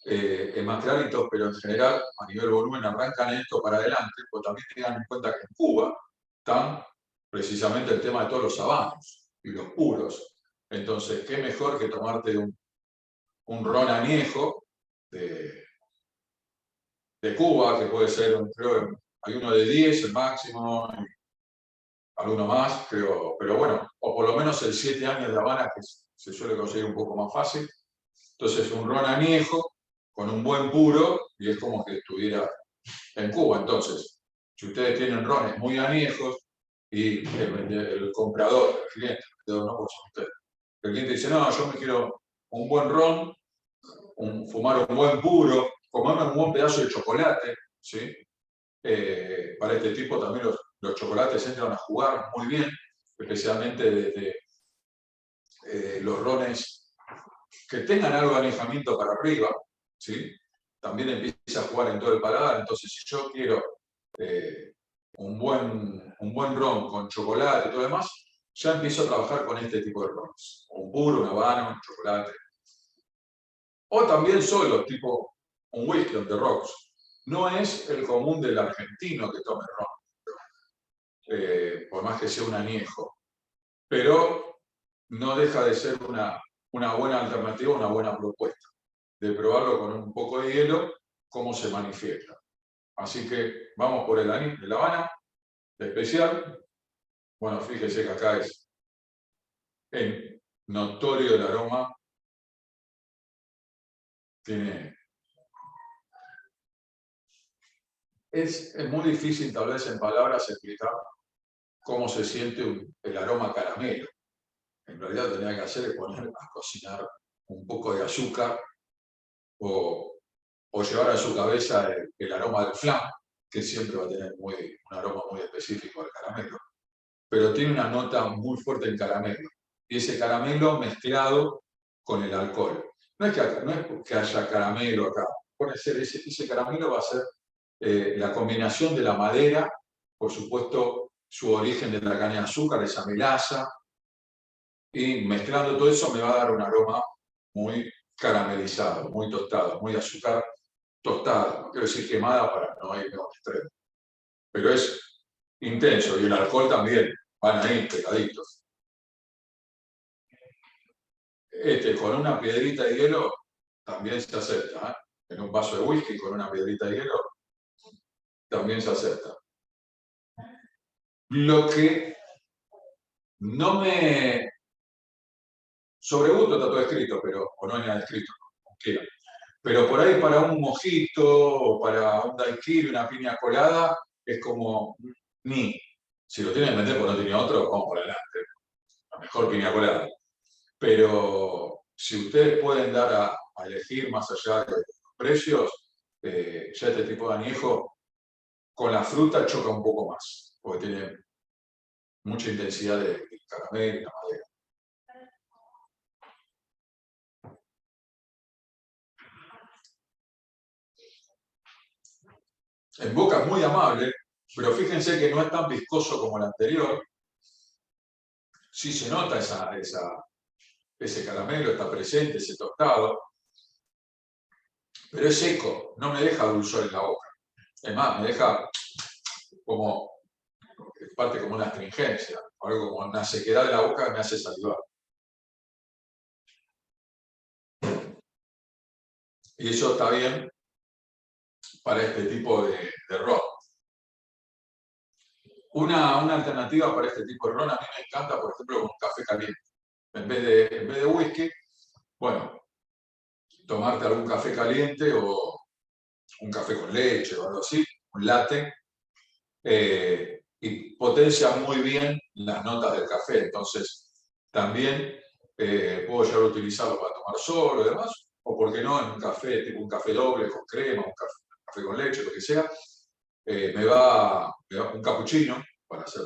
en más claritos, pero en general, a nivel volumen, arrancan esto para adelante, pues también tengan en cuenta que en Cuba están precisamente el tema de todos los habanos y los puros. Entonces, qué mejor que tomarte un ron añejo de Cuba, que puede ser, creo, hay uno de 10, el máximo, alguno más, creo, pero bueno, o por lo menos el 7 años de Habana, que se suele conseguir un poco más fácil. Entonces, un ron añejo con un buen puro, y es como que estuviera en Cuba. Entonces, si ustedes tienen rones muy añejos, y el comprador, el cliente, no pues ustedes, el cliente dice, no, yo me quiero un buen ron, fumar un buen puro, comerme un buen pedazo de chocolate, ¿sí? Para este tipo también los chocolates entran a jugar muy bien, especialmente desde los rones que tengan algo de anejamiento para arriba, ¿sí? También empieza a jugar en todo el paladar. Entonces, si yo quiero un buen ron con chocolate y todo demás, ya empiezo a trabajar con este tipo de rones. Un puro, un habano, un chocolate. O también solo, tipo un whisky on the rocks. No es el común del argentino que tome ron, por más que sea un añejo. Pero no deja de ser una buena alternativa, una buena propuesta, de probarlo con un poco de hielo, cómo se manifiesta. Así que vamos por el anís de La Habana, especial. Bueno, fíjese que acá es notorio el aroma. Es muy difícil tal vez en palabras explicar cómo se siente el aroma caramelo. En realidad lo que tenía que hacer es poner a cocinar un poco de azúcar o llevar a su cabeza el aroma del flan, que siempre va a tener un aroma muy específico del caramelo. Pero tiene una nota muy fuerte en caramelo. Y ese caramelo mezclado con el alcohol. No es que haya caramelo acá. Puede ser ese caramelo va a ser la combinación de la madera, por supuesto, su origen de la caña de azúcar, esa melaza, y mezclando todo eso me va a dar un aroma muy caramelizado, muy tostado, muy azúcar tostada, no quiero decir quemada para no irme a un extremo, pero es intenso, y el alcohol también, van ahí pegaditos. Con una piedrita de hielo también se acepta, ¿eh? En un vaso de whisky con una piedrita de hielo también se acepta. Lo que no me... Sobre gusto está todo escrito, o no hay nada escrito, como quieran. Pero por ahí para un mojito o para un daiquiri, una piña colada, es como ni. Si lo tienen que vender porque no tiene otro, vamos por adelante. La mejor piña colada. Pero si ustedes pueden dar a elegir más allá de los precios, ya este tipo de añejo con la fruta choca un poco más, porque tiene mucha intensidad de caramelo y la madera. En boca es muy amable, pero fíjense que no es tan viscoso como el anterior. Sí se nota ese caramelo, está presente, ese tostado, pero es seco, no me deja dulzor en la boca. Es más, me deja como, parte como una astringencia, algo como una sequedad de la boca que me hace salivar. Y eso está bien para este tipo de ron. Una alternativa para este tipo de ron a mí me encanta, por ejemplo, con café caliente. En vez de whisky, bueno, tomarte algún café caliente o un café con leche o algo así, un latte, y potencia muy bien las notas del café. Entonces, también puedo llegar a utilizarlo para tomar solo y demás, o por qué no, en un café, tipo un café doble con crema, un café con leche, lo que sea, me va un cappuccino, para ser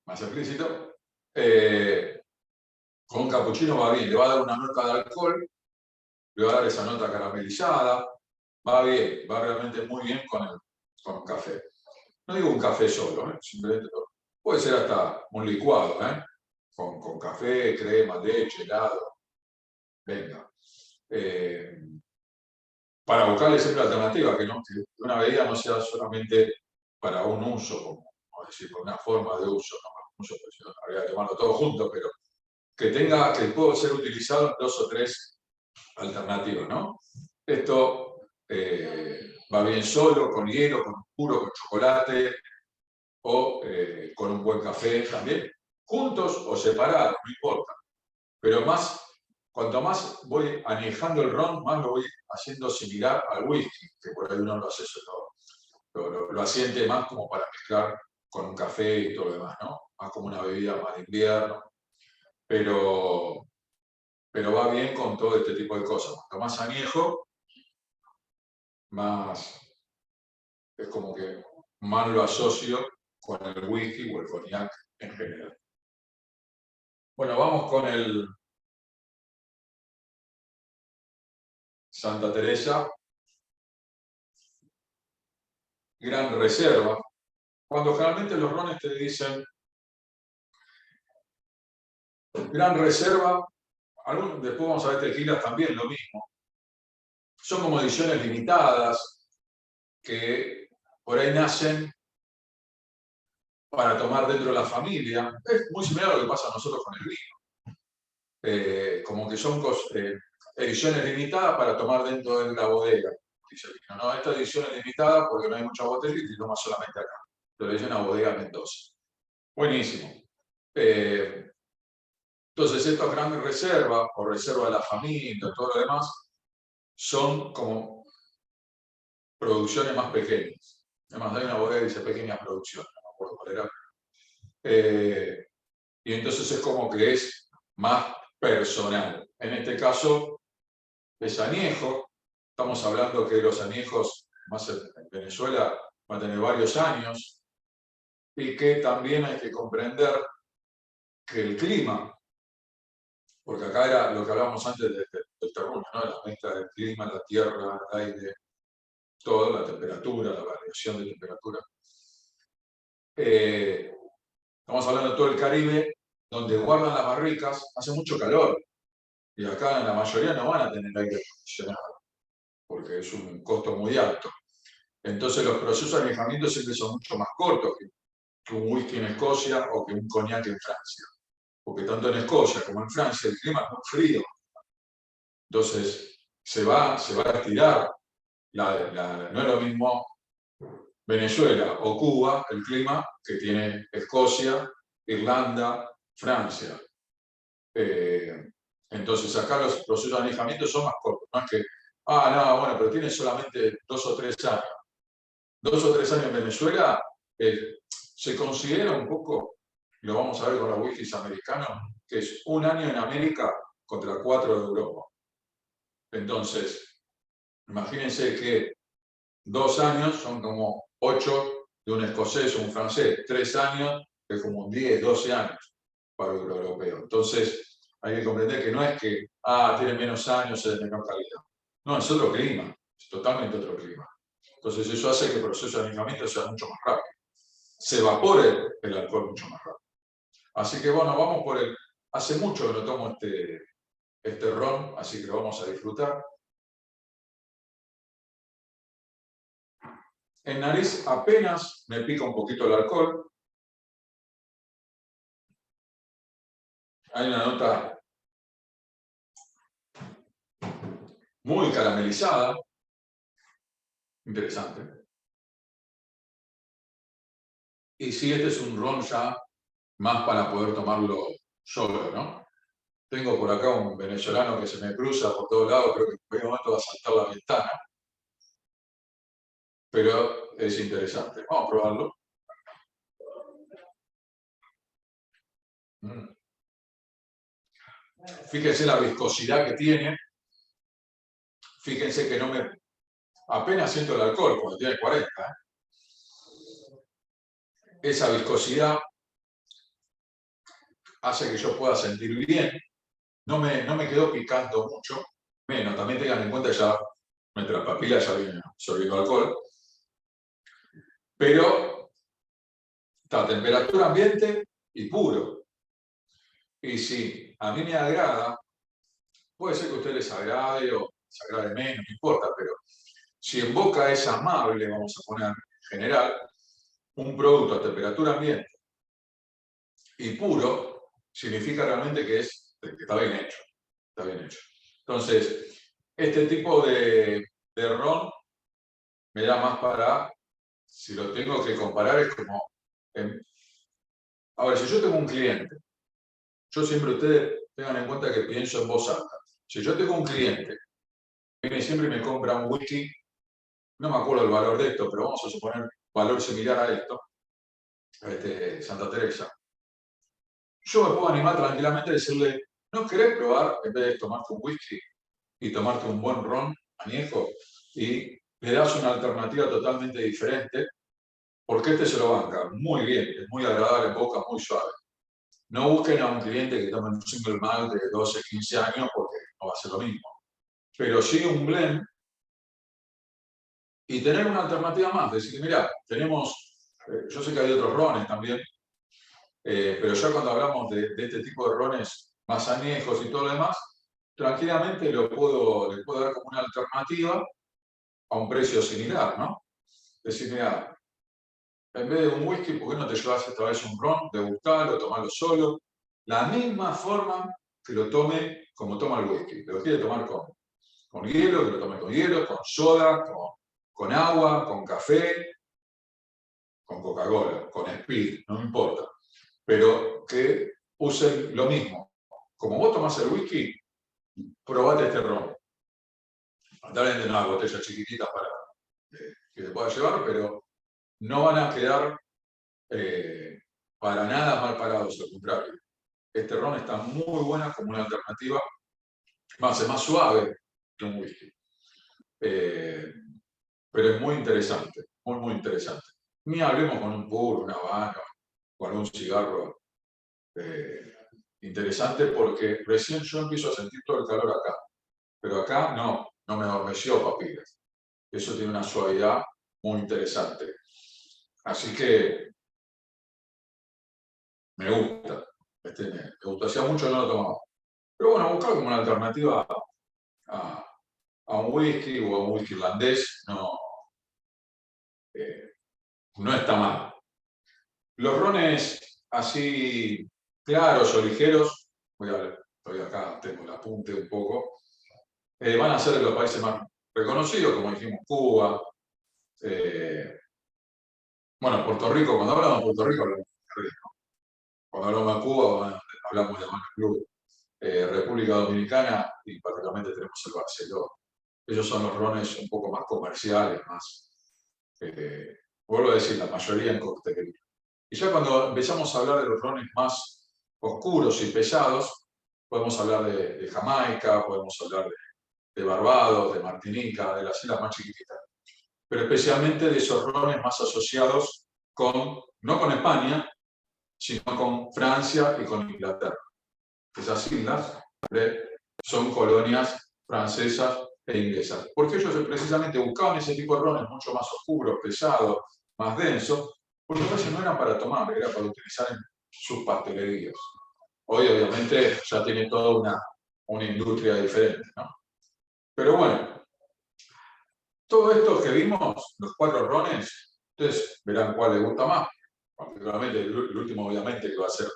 más explícito. Con un cappuccino va bien, le va a dar una nota de alcohol, le va a dar esa nota caramelizada, va bien, va realmente muy bien con un café. No digo un café solo, simplemente puede ser hasta un licuado, con café, crema, leche, helado, venga. Para buscarle siempre alternativas, que una bebida no sea solamente para un uso, como decir, por una forma de uso, no para un uso, pues yo habría que tomarlo todo junto, pero que pueda ser utilizado en 2 o 3 alternativas, ¿no? Esto va bien solo, con hielo, con puro, con chocolate o con un buen café también, juntos o separados, no importa. Pero cuanto más voy añejando el ron, más lo voy haciendo similar al whisky, que por ahí uno lo hace lo asiente más como para mezclar con un café y todo lo demás, ¿no? Más como una bebida más de invierno. Pero va bien con todo este tipo de cosas. Cuanto más añejo, más es como que más lo asocio con el whisky o el cognac en general. Bueno, vamos con el Santa Teresa, Gran Reserva. Cuando generalmente los rones te dicen Gran Reserva, después vamos a ver tequilas también, lo mismo. Son como ediciones limitadas que por ahí nacen para tomar dentro de la familia. Es muy similar a lo que pasa a nosotros con el vino. Como que son ediciones limitadas para tomar dentro de la bodega. Dice el vino, no, esta edición es limitada porque no hay mucha botella y te toma solamente acá. Lo dice una bodega Mendoza. Buenísimo. Entonces, estas grandes reservas, o reservas de la familia, todo lo demás, son como producciones más pequeñas. Además, hay una bodega que dice pequeñas producciones, no me acuerdo cuál era. Y entonces es como que es más personal. En este caso, es añejo. Estamos hablando que los añejos, más en Venezuela, van a tener varios años, y que también hay que comprender que el clima, porque acá era lo que hablábamos antes del terruño, ¿no? La mezcla del clima, la tierra, el aire, toda la temperatura, la variación de temperatura. Estamos hablando de todo el Caribe, donde guardan las barricas, hace mucho calor. Y acá en la mayoría no van a tener aire acondicionado, porque es un costo muy alto. Entonces los procesos de añejamiento siempre son mucho más cortos que un whisky en Escocia o que un coñac en Francia. Porque tanto en Escocia como en Francia el clima es muy frío. Entonces se va a estirar. No es lo mismo Venezuela o Cuba, el clima que tiene Escocia, Irlanda, Francia. Entonces acá los procesos de añejamiento son más cortos. No es que, no, bueno, pero tiene solamente 2 o 3 años. 2 o 3 años en Venezuela se considera un poco, lo vamos a ver con los whiskies americanos, que es 1 año en América contra 4 de Europa. Entonces, imagínense que 2 años son como 8 de un escocés o un francés, 3 años es como un 10, 12 años para un europeo. Entonces, hay que comprender que no es que, tiene menos años, es de menor calidad. No, es otro clima, es totalmente otro clima. Entonces, eso hace que el proceso de añejamiento sea mucho más rápido. Se evapore el alcohol mucho más rápido. Así que bueno, vamos por el... Hace mucho que no tomo este ron, así que lo vamos a disfrutar. En nariz apenas me pica un poquito el alcohol. Hay una nota muy caramelizada. Interesante. Y sí, este es un ron ya más para poder tomarlo solo, ¿no? Tengo por acá un venezolano que se me cruza por todos lados, creo que en cualquier momento va a saltar la ventana. Pero es interesante. Vamos a probarlo. Fíjense la viscosidad que tiene. Fíjense que no me... Apenas siento el alcohol cuando tiene 40. Esa viscosidad hace que yo pueda sentir bien. No me quedó picando mucho. Menos, también tengan en cuenta ya, nuestras papilas ya vienen absorbiendo alcohol. Pero está a temperatura ambiente y puro. Y si a mí me agrada, puede ser que a usted les agrade o les agrade menos, no importa, pero si en boca es amable, vamos a poner en general, un producto a temperatura ambiente y puro, significa realmente que está bien hecho. Está bien hecho. Entonces, este tipo de ron me da más para, si lo tengo que comparar, es como... Ahora, si yo tengo un cliente, yo siempre, ustedes tengan en cuenta que pienso en voz alta. Si yo tengo un cliente que viene siempre y me compra un whisky, no me acuerdo el valor de esto, pero vamos a suponer valor similar a esto, Santa Teresa. Yo me puedo animar tranquilamente a decirle, ¿no querés probar, en vez de tomarte un whisky y tomarte un buen ron añejo? Y le das una alternativa totalmente diferente, porque este se lo banca muy bien, es muy agradable en boca, muy suave. No busquen a un cliente que tome un single malt de 12, 15 años, porque no va a ser lo mismo. Pero sí un blend y tener una alternativa más. Decir, mira, tenemos, yo sé que hay otros rones también, pero ya cuando hablamos de este tipo de rones más añejos y todo lo demás, tranquilamente le puedo dar como una alternativa a un precio similar, ¿no? Decir, mira, en vez de un whisky, ¿por qué no te llevas esta vez un ron? Degustalo, tomalo solo. La misma forma que lo tome como toma el whisky. Que lo quiere tomar con hielo, que lo tome con hielo, con soda, con agua, con café, con Coca-Cola, con Speed, no me importa. Pero que usen lo mismo. Como vos tomás el whisky, probate este ron. Andar en una botella chiquitita para que te pueda llevar, pero no van a quedar para nada mal parados, al contrario. Este ron está muy buena como una alternativa, más, es más suave que un whisky. Pero es muy interesante, muy interesante. Ni hablemos con un puro, una habano, con un cigarro interesante, porque recién yo empiezo a sentir todo el calor acá. Pero acá no me adormeció papilas. Eso tiene una suavidad muy interesante. Así que me gusta. Me gusta. Hacía mucho no lo tomaba. Pero bueno, buscar como una alternativa a un whisky o a un whisky irlandés no está mal. Los rones así claros o ligeros, estoy acá, tengo el apunte un poco, van a ser de los países más reconocidos, como dijimos, Cuba. Bueno, Puerto Rico, cuando hablamos de Puerto Rico, hablamos de Rico. Cuando hablamos de Cuba, bueno, hablamos de Habana Club. República Dominicana, y particularmente tenemos el Barceló. Ellos son los rones un poco más comerciales, más, vuelvo a decir, la mayoría en coctelería. Y ya cuando empezamos a hablar de los rones más oscuros y pesados, podemos hablar de Jamaica, podemos hablar de Barbados, de Martinica, de las islas más chiquititas. Pero especialmente de esos rones más asociados no con España, sino con Francia y con Inglaterra. Esas islas son colonias francesas e inglesas. Porque ellos precisamente buscaban ese tipo de rones mucho más oscuros, pesados, más densos, porque a veces no eran para tomar, era para utilizar en sus pastelerías. Hoy obviamente ya tiene toda una industria diferente, ¿no? Pero bueno, todo esto que vimos, los 4 rones, ustedes verán cuál les gusta más. Particularmente el último obviamente que va a ser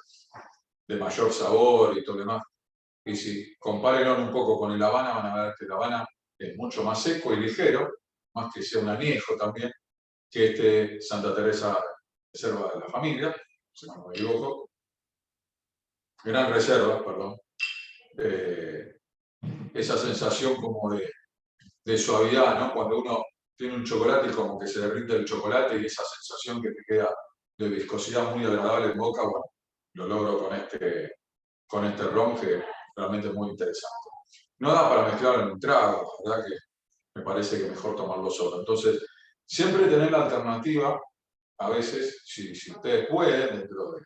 de mayor sabor y todo lo demás. Y si compárenlo un poco con el Habana, van a ver que el Habana es mucho más seco y ligero, más que sea un añejo también, que este Santa Teresa Reserva de la Familia, si no me equivoco. Gran Reserva, perdón. Esa sensación como de suavidad, ¿no? Cuando uno tiene un chocolate y como que se derrite el chocolate y esa sensación que te queda de viscosidad muy agradable en boca, bueno, lo logro con este ron que realmente es muy interesante. No da para mezclarlo en un trago, la verdad que me parece que mejor tomarlo solo. Entonces, siempre tener la alternativa, a veces, si ustedes pueden, dentro de...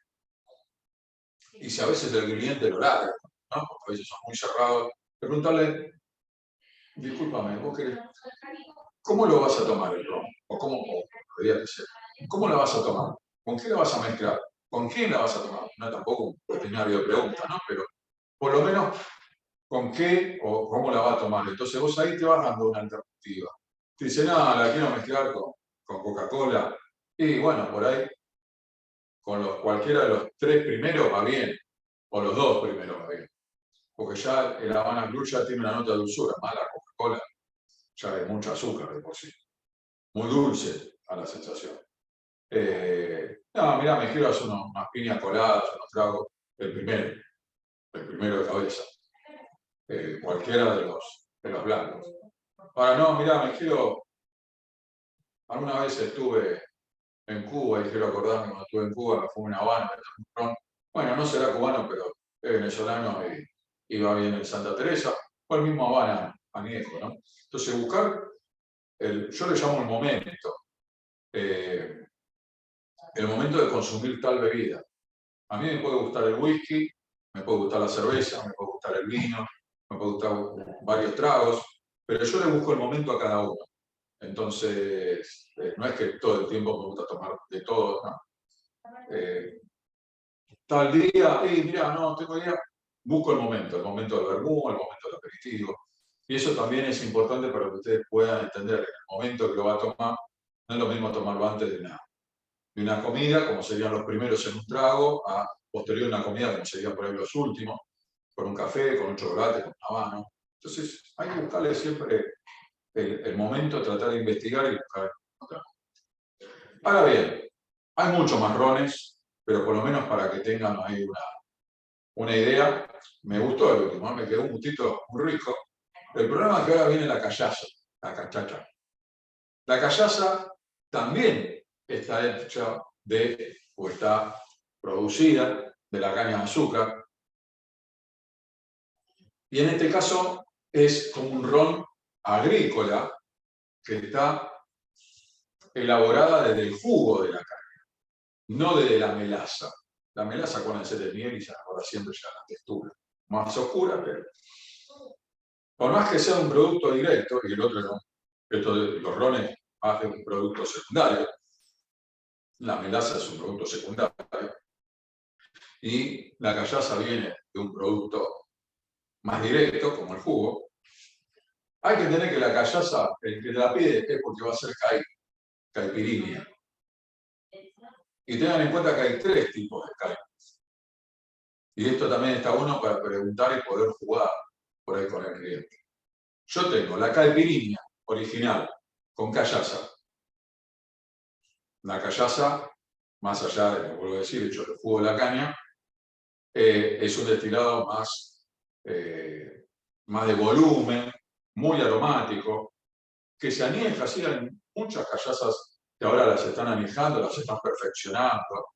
Y si a veces el cliente lo larga, ¿no? Porque a veces son muy cerrados, preguntarle, discúlpame, ¿vos querés? ¿Cómo lo vas a tomar el ron? O cómo debería ser. ¿Cómo lo vas a tomar? ¿Con qué lo vas a mezclar? ¿Con quién la vas a tomar? No tampoco un cuestionario de preguntas, ¿no? Pero por lo menos con qué o cómo la va a tomar. Entonces vos ahí te vas dando una alternativa. Te dice, no, la quiero mezclar con Coca-Cola. Y bueno, por ahí, cualquiera de los 3 primeros va bien, o los 2 primeros va bien. Porque ya el Habana Blue ya tiene una nota de dulzura, más la Coca-Cola ya hay mucho azúcar de por sí. Muy dulce a la sensación. No, mirá, me quiero hacer unas piñas coladas, unos tragos, el primero de cabeza. Cualquiera de los blancos. Ahora no, mirá, alguna vez estuve en Cuba y quiero acordarme cuando estuve en Cuba, me fue una Habana, bueno, no será cubano, pero es venezolano y va bien en Santa Teresa, o el mismo Habana añejo, ¿no? Entonces buscar yo le llamo el momento de consumir tal bebida. A mí me puede gustar el whisky, me puede gustar la cerveza, me puede gustar el vino, me puede gustar varios tragos, pero yo le busco el momento a cada uno. Entonces, no es que todo el tiempo me gusta tomar de todo, ¿no? Tal día, mira, no, tengo idea, busco el momento del vermú, el momento del aperitivo. Y eso también es importante para que ustedes puedan entender el momento que lo va a tomar. No es lo mismo tomarlo antes de una comida, como serían los primeros en un trago, a posterior una comida, como serían por ahí los últimos, con un café, con un chocolate, con una mano. Entonces, hay que buscarle siempre el momento, tratar de investigar y buscar. Ahora bien, hay muchos marrones, pero por lo menos para que tengan ahí una idea, me gustó el último, me quedó un gustito muy rico. El problema es que ahora viene la callaza, la cachacha. La callaza también está hecha o está producida de la caña de azúcar. Y en este caso es como un ron agrícola que está elaborada desde el jugo de la caña, no desde la melaza. La melaza, acuérdense del miel y ya ahora siempre ya la textura más oscura, pero por más que sea un producto directo, y el otro no, los rones más de un producto secundario, la melaza es un producto secundario, y la callaza viene de un producto más directo, como el jugo. Hay que tener que la callaza, el que la pide es porque va a ser caipirinha. Y tengan en cuenta que hay 3 tipos de caipirinha. Y esto también está bueno para preguntar y poder jugar por ahí con el cliente. Yo tengo la caipirinha original con callaza. La callaza, más allá de, como vuelvo a decir, hecho el jugo de la caña, es un destilado más de volumen, muy aromático, que se añeja, así hay muchas callazas que ahora las están añejando, las están perfeccionando,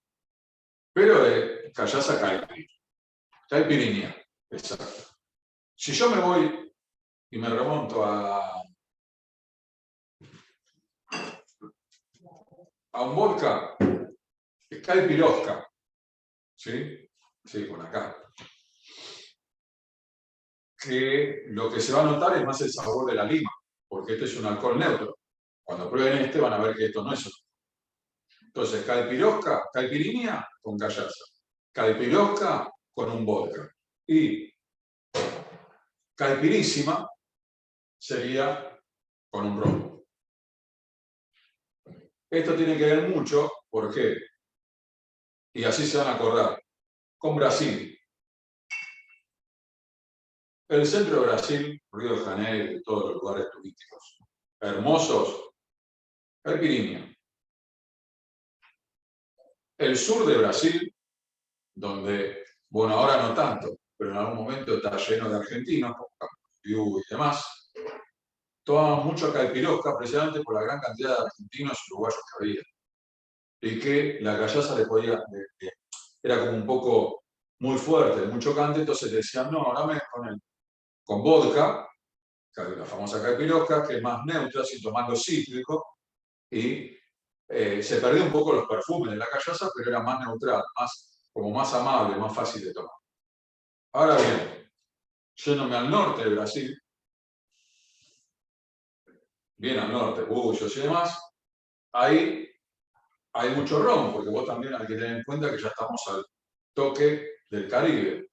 pero de callaza caipirinha, exacto. Si yo me voy y me remonto a un vodka, es caipirosca, ¿sí? Sí, con acá. Que lo que se va a notar es más el sabor de la lima, porque este es un alcohol neutro. Cuando prueben este van a ver que esto no es eso. Entonces, caipirinha con callaza, caipirosca con un vodka y caipirísima sería con un ron. Esto tiene que ver mucho, ¿por qué? Y así se van a acordar, con Brasil. El centro de Brasil, Río de Janeiro y todos los lugares turísticos hermosos, caipirinha. El sur de Brasil, donde, bueno, ahora no tanto, pero en algún momento está lleno de argentinos, y demás, tomaban mucho caipirosca precisamente por la gran cantidad de argentinos y uruguayos que había. Y que la callaza era como un poco muy fuerte, muy chocante, entonces decían, no, dame con vodka, la famosa caipirosca, que es más neutra, sin tomando cítrico, y se perdió un poco los perfumes de la callaza, pero era más neutral, como más amable, más fácil de tomar. Ahora bien, yéndome al norte de Brasil, bien al norte, Búzios y demás, ahí hay mucho ron, porque vos también hay que tener en cuenta que ya estamos al toque del Caribe.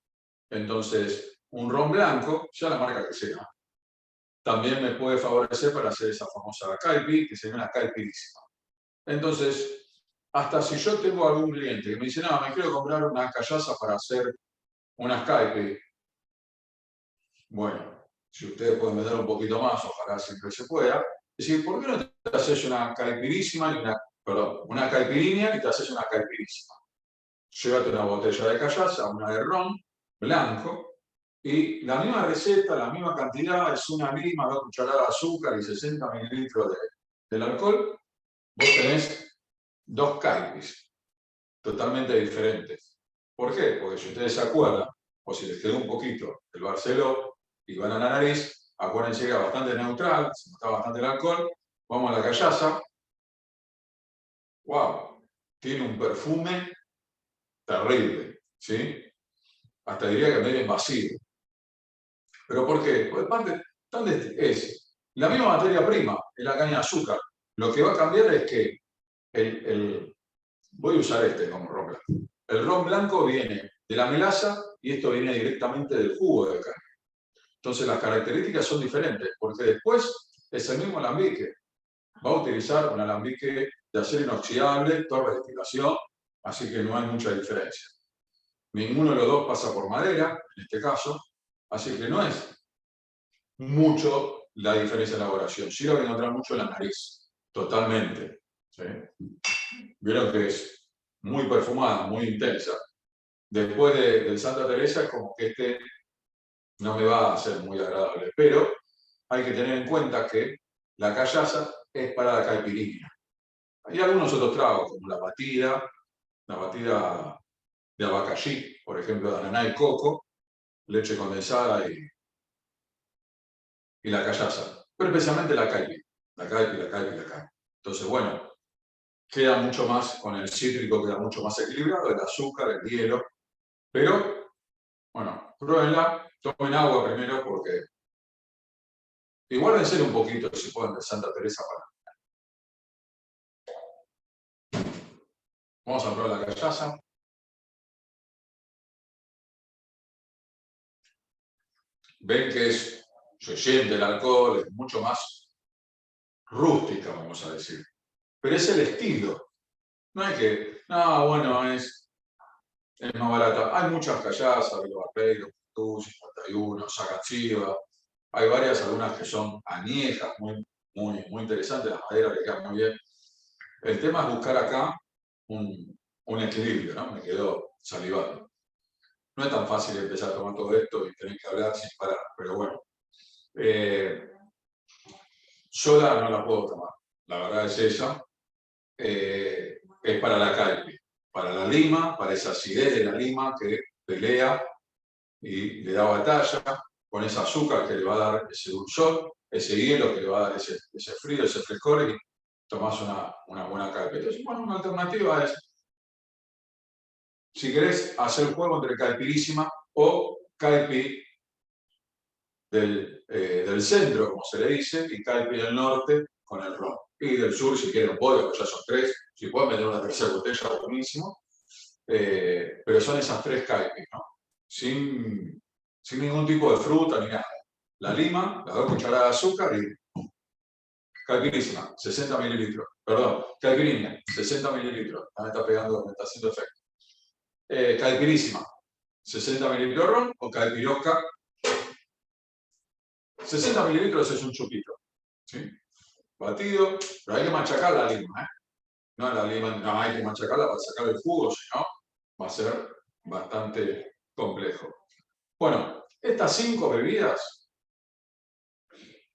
Entonces, un ron blanco, ya la marca que sea, también me puede favorecer para hacer esa famosa caipi, que sería una caipirísima. Entonces, hasta si yo tengo algún cliente que me dice, no, me quiero comprar una callaza para hacer unas caipi. Bueno, si ustedes pueden vender un poquito más, ojalá siempre se pueda. Es decir, ¿por qué no te haces una caipirísima y una caipirinha y te haces una caipirísima? Llévate una botella de callaza, una de ron blanco, y la misma receta, la misma cantidad, es una lima, 2 cucharadas de azúcar y 60 mililitros del alcohol. Vos tenés 2 caipis totalmente diferentes. ¿Por qué? Porque si ustedes se acuerdan, o si les quedó un poquito el Barceló y van a la nariz, acuérdense que era bastante neutral, se notaba bastante el alcohol, Vamos a la callaza. ¡Wow! Tiene un perfume terrible, ¿sí? Hasta diría que medio invasivo. ¿Pero por qué? Porque parte, ¿dónde es? La misma materia prima, es la caña de azúcar. Lo que va a cambiar es que voy a usar este como ron blanco. El ron blanco viene de la melaza y esto viene directamente del jugo de caña. Entonces las características son diferentes, porque después es el mismo alambique. Va a utilizar un alambique de acero inoxidable, torre de destilación, así que no hay mucha diferencia. Ninguno de los dos pasa por madera, en este caso, así que no es mucho la diferencia de elaboración. Sí lo voy a encontrar mucho en la nariz, totalmente. ¿Sí? Vieron que es muy perfumada, muy intensa. Después del Santa Teresa es como que este no me va a ser muy agradable, pero hay que tener en cuenta que la callaza es para la caipirinha. Hay algunos otros tragos, como la batida de abacaxi, por ejemplo, de ananá y coco, leche condensada y la callaza, pero especialmente la caipi. Entonces, bueno, queda mucho más, con el cítrico queda mucho más equilibrado, el azúcar, el hielo, pero, bueno, pruébenla, tomen agua primero porque igual de ser un poquito, si pueden, de Santa Teresa para. Vamos a probar la callaza. Ven que se siente el alcohol, es mucho más rústica, vamos a decir. Pero es el estilo. No es que, no, bueno, es más barata. Hay muchas callazas, Vilo Barbeiro, Tú, 51, Sagachiva. Hay varias, algunas que son añejas, muy interesantes, las maderas le quedan muy bien. El tema es buscar acá un equilibrio, ¿no? Me quedó salivando. No es tan fácil empezar a tomar todo esto y tener que hablar sin parar, pero bueno. Sola no la puedo tomar, la verdad es esa. Es para la caipi, para la lima, para esa acidez de la lima que pelea y le da batalla, con ese azúcar que le va a dar ese dulzor, ese hielo que le va a dar ese frío, ese frescor, y tomás una buena caipi. Entonces, bueno, una alternativa es, si querés, hacer el juego entre caipirísima o caipi del centro, como se le dice, y caipi del norte con el ron. Y del sur, si quieren pollo, que ya son tres, si pueden meter una tercera botella, buenísimo. Pero son esas tres caipis, ¿no? Sin ningún tipo de fruta ni nada. La lima, las 2 cucharadas de azúcar y caipirísima, 60 mililitros. Perdón, caipirinha, 60 mililitros. Ya me está pegando, me está haciendo efecto. Caipirísima, 60 mililitros de ron o caipirosca. 60 mililitros es un chupito. ¿Sí? Batido, pero hay que machacar la lima, ¿eh? No, la lima, no, hay que machacarla para sacar el jugo, si no, va a ser bastante complejo. Bueno, estas 5 bebidas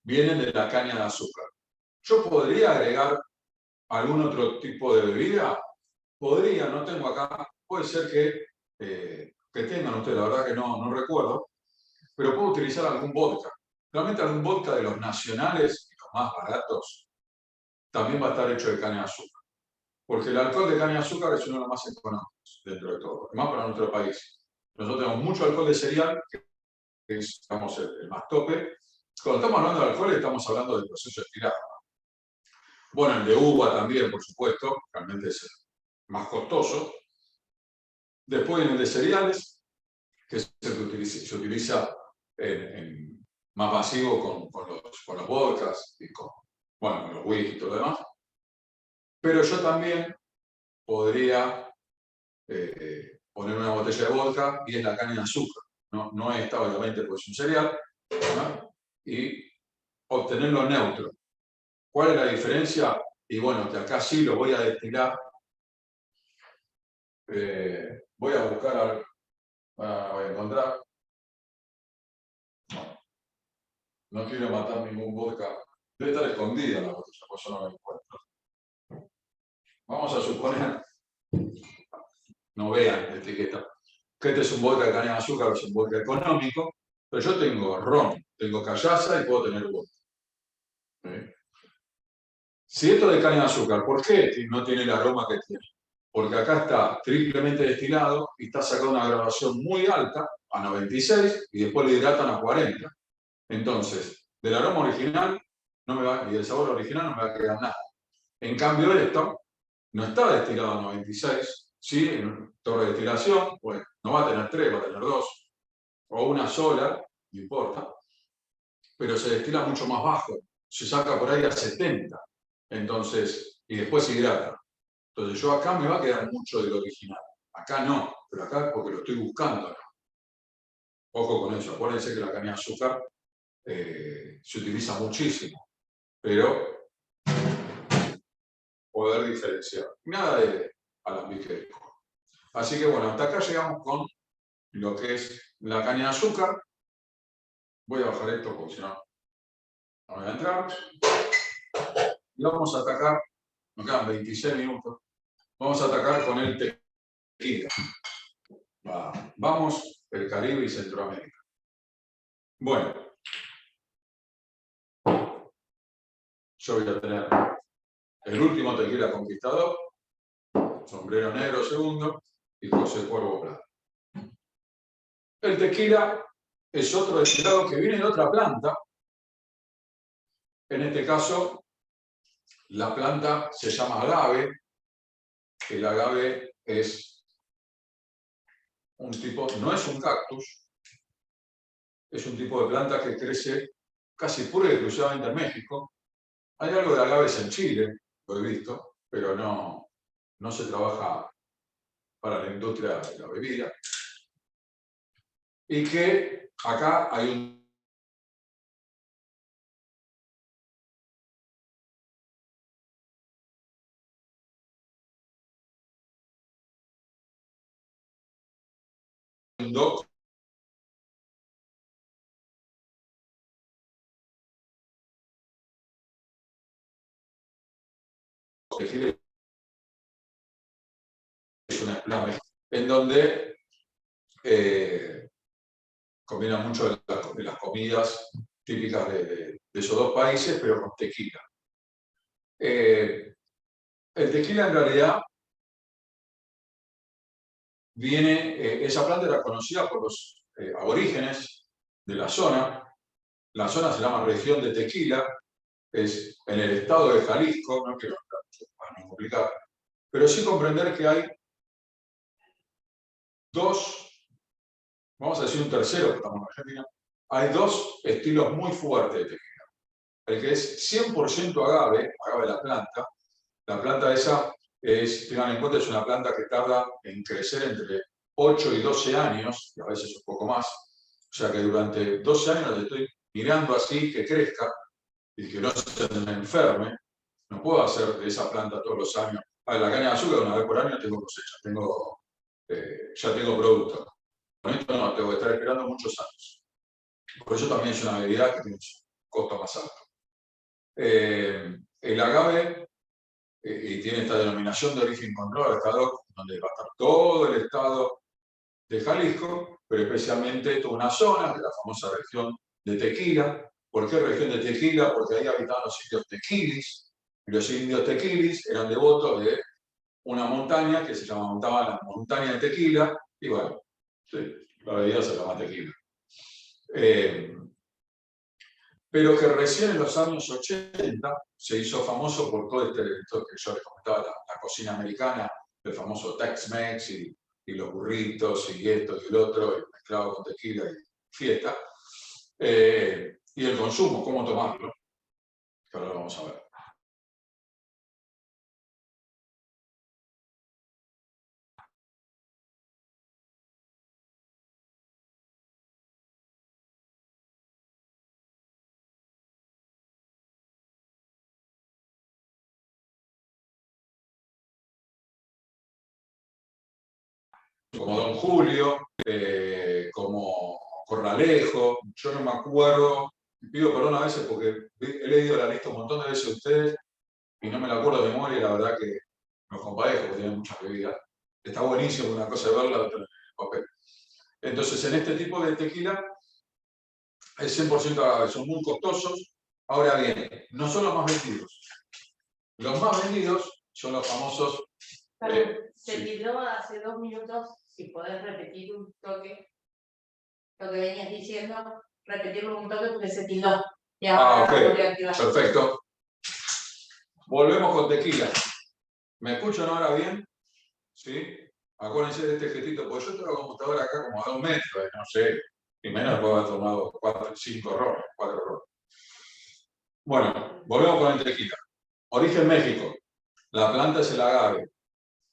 vienen de la caña de azúcar. ¿Yo podría agregar algún otro tipo de bebida? Podría, no tengo acá. Puede ser que tengan ustedes, la verdad que no recuerdo, pero puedo utilizar algún vodka. Realmente algún vodka de los nacionales y los más baratos también va a estar hecho de caña de azúcar. Porque el alcohol de caña de azúcar es uno de los más económicos dentro de todo, más para nuestro país. Nosotros tenemos mucho alcohol de cereal, que es digamos, el más tope. Cuando estamos hablando de alcohol, estamos hablando del proceso estirado. Bueno, el de uva también, por supuesto, realmente es más costoso. Después viene el de cereales, que es el que se utiliza más masivo con los vodkas y con los whisky y todo lo demás. Pero yo también podría poner una botella de vodka y es la caña de azúcar. No esta, obviamente, pues es un cereal, ¿no? Y obtenerlo neutro. ¿Cuál es la diferencia? Y bueno, que acá sí lo voy a destilar. Voy a buscar, voy a encontrar. No quiero matar ningún vodka. Debe estar escondida la botella, por eso no la encuentro. Vamos a suponer, no vean la etiqueta, que este es un vodka de caña de azúcar, es un vodka económico, pero yo tengo ron, tengo callaza y puedo tener vodka. Si esto de caña de azúcar, ¿por qué no tiene el aroma que tiene? Porque acá está triplemente destilado y está sacando una graduación muy alta, a 96, y después le hidratan a 40. Entonces, del aroma original no me va, y del sabor original no me va a quedar nada. En cambio, esto no está destilado a 96, ¿sí? En torre de destilación, pues no va a tener 3, va a tener 2, o una sola, no importa, pero se destila mucho más bajo, se saca por ahí a 70, entonces, y después se hidrata. Entonces yo acá me va a quedar mucho del original, acá no, pero acá porque lo estoy buscando, ¿no? Ojo con eso, acuérdense que la caña de azúcar se utiliza muchísimo, pero poder diferenciar. Nada de alambique. Así que bueno, hasta acá llegamos con lo que es la caña de azúcar. Voy a bajar esto porque si no, no voy a entrar. Y vamos a atacar, nos quedan 26 minutos, vamos a atacar con el tequila. Vamos, el Caribe y Centroamérica. Bueno, yo voy a tener el último tequila conquistador, Sombrero Negro segundo y José Cuervo Plata. El tequila es otro destilado que viene de otra planta. En este caso, la planta se llama agave. El agave es un tipo, no es un cactus, es un tipo de planta que crece casi pura y exclusivamente en México. Hay algo de agaves en Chile, lo he visto, pero no se trabaja para la industria de la bebida. Y que acá hay un doc que es una planta en donde combina mucho de las comidas típicas de esos dos países, pero con tequila. El tequila en realidad viene, esa planta era conocida por los aborígenes de la zona. La zona se llama región de Tequila, es en el estado de Jalisco, no quiero hablar para no complicar, pero sí comprender que hay dos, vamos a decir un tercero, que estamos en Argentina, hay dos estilos muy fuertes de tequila. El que es 100% agave, agave la planta esa es, tengan en cuenta, es una planta que tarda en crecer entre 8 y 12 años, y a veces un poco más, o sea que durante 12 años le estoy mirando así que crezca y que no se me enferme. No puedo hacer de esa planta todos los años. A ver, la caña de azúcar una vez por año tengo cosecha, ya tengo producto. Con esto no, tengo que estar esperando muchos años. Por eso también es una bebida que tiene un costo más alto. El agave y tiene esta denominación de origen controlado, estado donde va a estar todo el estado de Jalisco, pero especialmente toda una zona de la famosa región de Tequila. ¿Por qué región de Tequila? Porque ahí habitaban los indios tequilis, y los indios tequilis eran devotos de una montaña que se llamaba la montaña de Tequila, y bueno, sí, la bebida se llama tequila. Pero que recién en los años 80 se hizo famoso por todo esto que yo les comentaba, la cocina americana, el famoso Tex-Mex y los burritos y esto y el otro, mezclado con tequila y fiesta. Y el consumo, cómo tomarlo, que ahora lo vamos a ver. Como Don Julio, como Corralejo, yo no me acuerdo, pido perdón a veces porque he leído la lista un montón de veces a ustedes y no me la acuerdo de memoria, la verdad que los compadezco porque tienen muchas bebidas. Está buenísimo, una cosa de verla, otra en el papel. Entonces, en este tipo de tequila, es 100% agave, son muy costosos. Ahora bien, no son los más vendidos. Los más vendidos son los famosos... se tildó hace 2 minutos, si podés repetir un toque, lo que venías diciendo, repetirlo un toque porque se tildó. Y ahora ok, perfecto. Volvemos con tequila. ¿Me escuchan ahora bien? ¿Sí? Acuérdense de este gestito, porque yo tengo la computadora acá como a 2 metros, no sé, y menos puedo haber tomado 4 errores. Bueno, volvemos con el tequila. Origen México. La planta es el agave.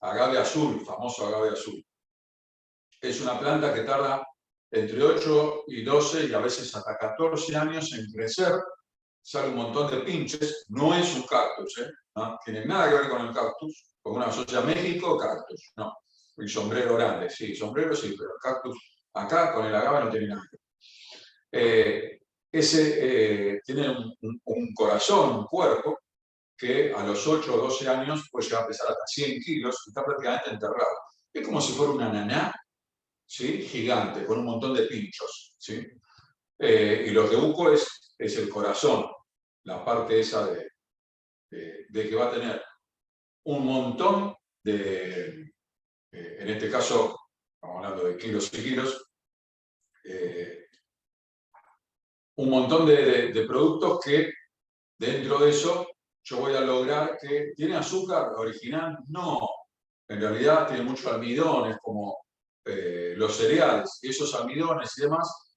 Agave azul, famoso agave azul. Es una planta que tarda entre 8 y 12 y a veces hasta 14 años en crecer. Sale un montón de pinches. No es un cactus, ¿eh? No tiene nada que ver con el cactus, porque uno asocia México, cactus. No. Y sombrero grande, sí, sombrero sí, pero el cactus acá con el agave no tiene nada que ver. Tiene un corazón, un cuerpo, que a los 8 o 12 años puede llegar a pesar hasta 100 kilos y está prácticamente enterrado. Es como si fuera una ananá, ¿sí? Gigante, con un montón de pinchos, ¿sí? Y lo que busco es el corazón, la parte esa de que va a tener un montón de, en este caso, estamos hablando de kilos y kilos, un montón de productos que dentro de eso yo voy a lograr que... ¿Tiene azúcar original? No. En realidad tiene muchos almidones, como los cereales. Y esos almidones y demás,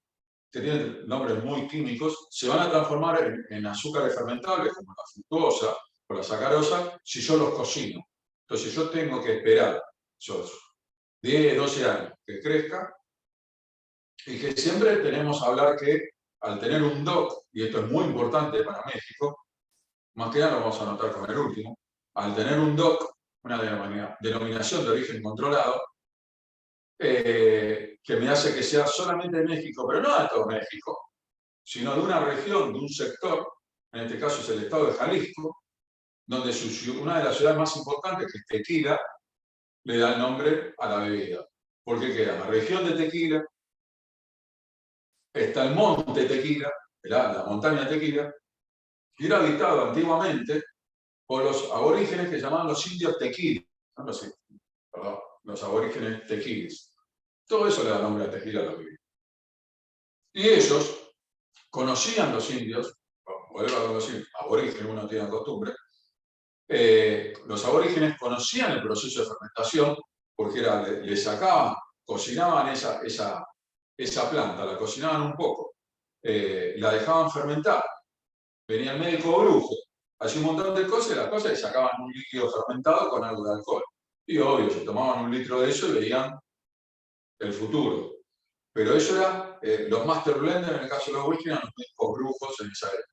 que tienen nombres muy químicos, se van a transformar en azúcares fermentables, como la fructosa o la sacarosa, si yo los cocino. Entonces yo tengo que esperar esos 10, 12 años que crezca, y que siempre tenemos a hablar que al tener un DOC, y esto es muy importante para México, más que nada lo vamos a notar con el último, al tener un DOC, una denominación de origen controlado, que me hace que sea solamente de México, pero no de todo México, sino de una región, de un sector, en este caso es el estado de Jalisco, donde una de las ciudades más importantes, que es Tequila, le da el nombre a la bebida. Porque queda la región de Tequila, está el monte Tequila, la montaña Tequila, y era habitado antiguamente por los aborígenes que llamaban los indios tequiles, no los aborígenes tequiles. Todo eso le da nombre a Tequila a la bebida. Y ellos conocían los indios, vuelvo a decir, aborígenes, uno tiene costumbre, los aborígenes conocían el proceso de fermentación porque le sacaban, cocinaban esa planta, la cocinaban un poco, la dejaban fermentar, venía el médico brujo, hacía un montón de cosas y las cosas y sacaban un líquido fermentado con algo de alcohol. Y obvio, se tomaban un litro de eso y veían el futuro. Pero eso era, los master blenders, en el caso de los whisky, eran los médicos brujos en esa época.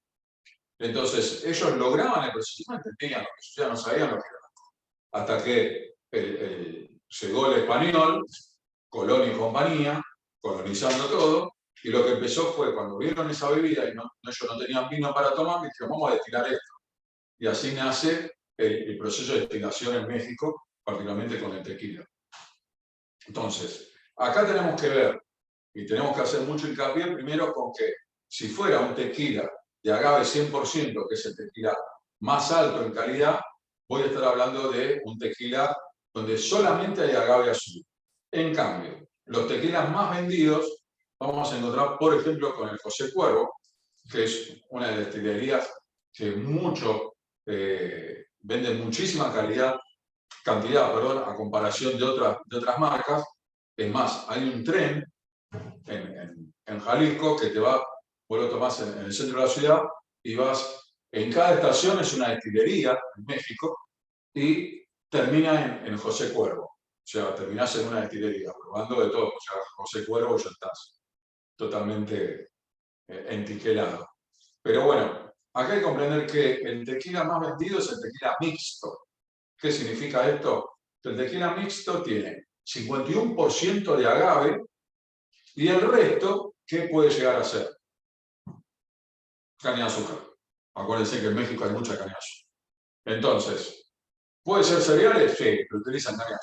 Entonces, ellos lograban el proceso, no entendían lo que ya no sabían lo que era. Hasta que llegó el español, Colón y compañía, colonizando todo, y lo que empezó fue, cuando vieron esa bebida y ellos no tenían vino para tomar, dijeron, vamos a destilar esto. Y así nace el proceso de destilación en México, particularmente con el tequila. Entonces, acá tenemos que ver, y tenemos que hacer mucho hincapié primero con que si fuera un tequila de agave 100%, que es el tequila más alto en calidad, voy a estar hablando de un tequila donde solamente hay agave azul. En cambio, los tequilas más vendidos vamos a encontrar, por ejemplo, con el José Cuervo, que es una de las destilerías que vende muchísima cantidad, a comparación de otras marcas. Es más, hay un tren en Jalisco que te va, vos lo tomás en el centro de la ciudad y vas, en cada estación es una destilería en México y termina en José Cuervo. O sea, terminás en una destilería, probando de todo. O sea, José Cuervo ya estás totalmente entiquelado. Pero bueno, acá hay que comprender que el tequila más vendido es el tequila mixto. ¿Qué significa esto? Que el tequila mixto tiene 51% de agave y el resto, ¿qué puede llegar a ser? Caña de azúcar. Acuérdense que en México hay mucha caña de azúcar. Entonces, ¿puede ser cereales? Sí, pero utilizan caña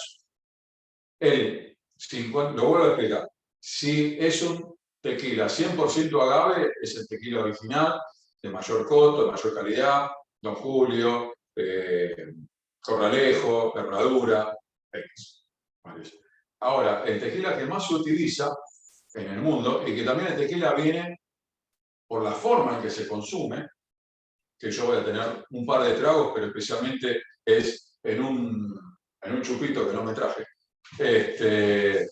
de azúcar. Lo vuelvo a explicar. Si es un tequila 100% agave, es el tequila original, de mayor coto, de mayor calidad, Don Julio, Corralejo, Herradura, X. Ahora, el tequila que más se utiliza en el mundo, y que también el tequila viene por la forma en que se consume, que yo voy a tener un par de tragos, pero especialmente es en un chupito que no me traje. En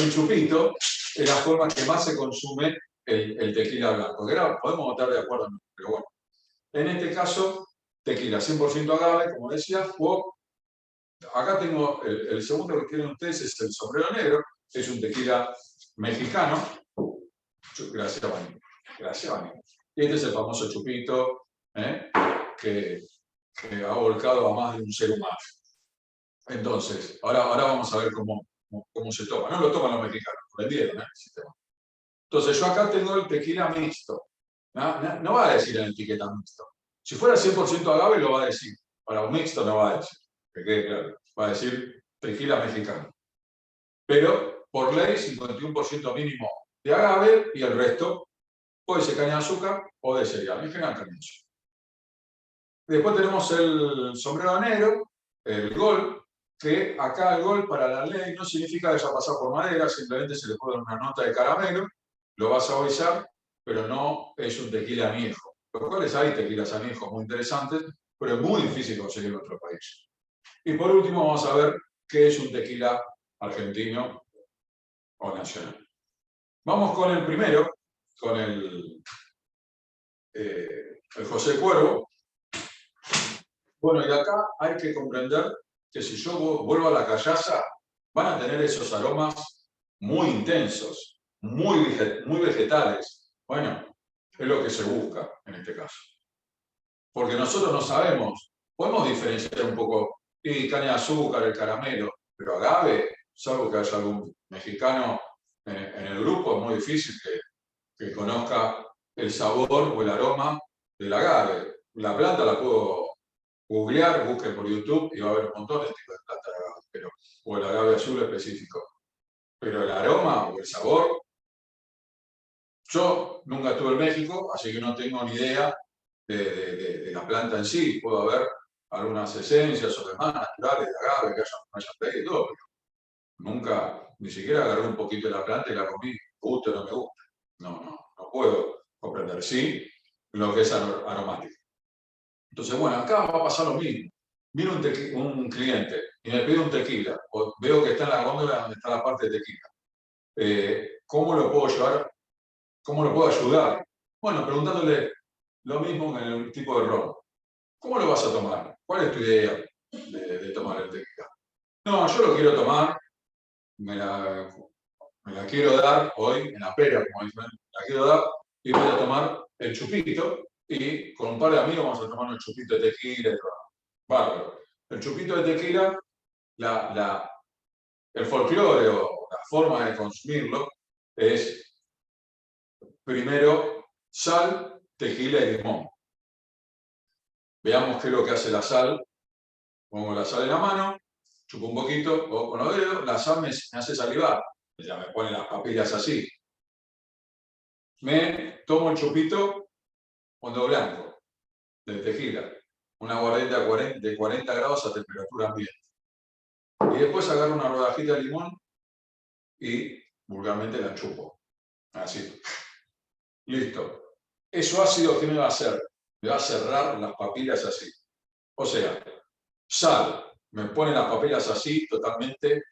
un chupito es la forma que más se consume el tequila blanco. Que ahora podemos estar de acuerdo, pero bueno. En este caso, tequila 100% agave, como decía, o acá tengo el segundo que tienen ustedes, es el Sombrero Negro, es un tequila mexicano. Gracias, Vani. Gracias, Vani. Y este es el famoso chupito que ha volcado a más de un ser humano. Entonces, ahora vamos a ver cómo se toma. No lo toman los mexicanos, aprendieron el sistema. Entonces, yo acá tengo el tequila mixto. No va a decir en la etiqueta mixto. Si fuera 100% agave, lo va a decir. Para un mixto no va a decir. Que quede claro. Va a decir tequila mexicano. Pero, por ley, 51% mínimo de agave y el resto puede ser caña de azúcar o de cereal. En general, caña de azúcar. Después tenemos el sombrero negro, el Gold, que acá el Gold para la ley no significa que haya pasado por madera, simplemente se le puede dar una nota de caramelo, lo vas a saborizar, pero no es un tequila añejo. Los cuales hay tequilas añejos muy interesantes, pero es muy difícil conseguir en nuestro país. Y por último vamos a ver qué es un tequila argentino o nacional. Vamos con el primero, con el José Cuervo. Bueno, y acá hay que comprender que si yo vuelvo a la callaza, van a tener esos aromas muy intensos, muy vegetales. Bueno, es lo que se busca en este caso. Porque nosotros no sabemos, podemos diferenciar un poco caña de azúcar, el caramelo, pero agave, salvo que haya algún mexicano en el grupo, es muy difícil que conozca el sabor o el aroma del agave. La planta la puedo googlear, busquen por YouTube y va a haber un montón de tipos de planta de agave, o el agave azul específico. Pero el aroma o el sabor, yo nunca estuve en México, así que no tengo ni idea de la planta en sí. Puedo haber algunas esencias o demás naturales de agave que hayan pedido y todo, pero nunca, ni siquiera agarré un poquito de la planta y la comí, me gusta o no me gusta. No puedo comprender. Sí, lo que es aromático. Entonces, bueno, acá va a pasar lo mismo. Viene un cliente y me pide un tequila, o veo que está en la góndola donde está la parte de tequila. ¿Cómo lo puedo llevar? ¿Cómo lo puedo ayudar? Bueno, preguntándole lo mismo que en el tipo de ron. ¿Cómo lo vas a tomar? ¿Cuál es tu idea de tomar el tequila? No, yo lo quiero tomar, me la quiero dar hoy en la pera, como dicen, la quiero dar y voy a tomar el chupito y con un par de amigos vamos a tomar el chupito de tequila y todo. Bárbaro. El chupito de tequila, el folclore o la forma de consumirlo es primero sal, tequila y limón. Veamos qué es lo que hace la sal. Pongo la sal en la mano, chupo un poquito, o con los dedos, la sal me hace salivar. Ya me pone las papilas así. Me tomo el chupito fondo blanco del tequila, una guardeta de 40 grados a temperatura ambiente. Y después agarro una rodajita de limón y vulgarmente la chupo. Así. Listo. Eso ácido, ¿qué me va a hacer? Me va a cerrar las papilas así. O sea, sal, me pone las papilas así totalmente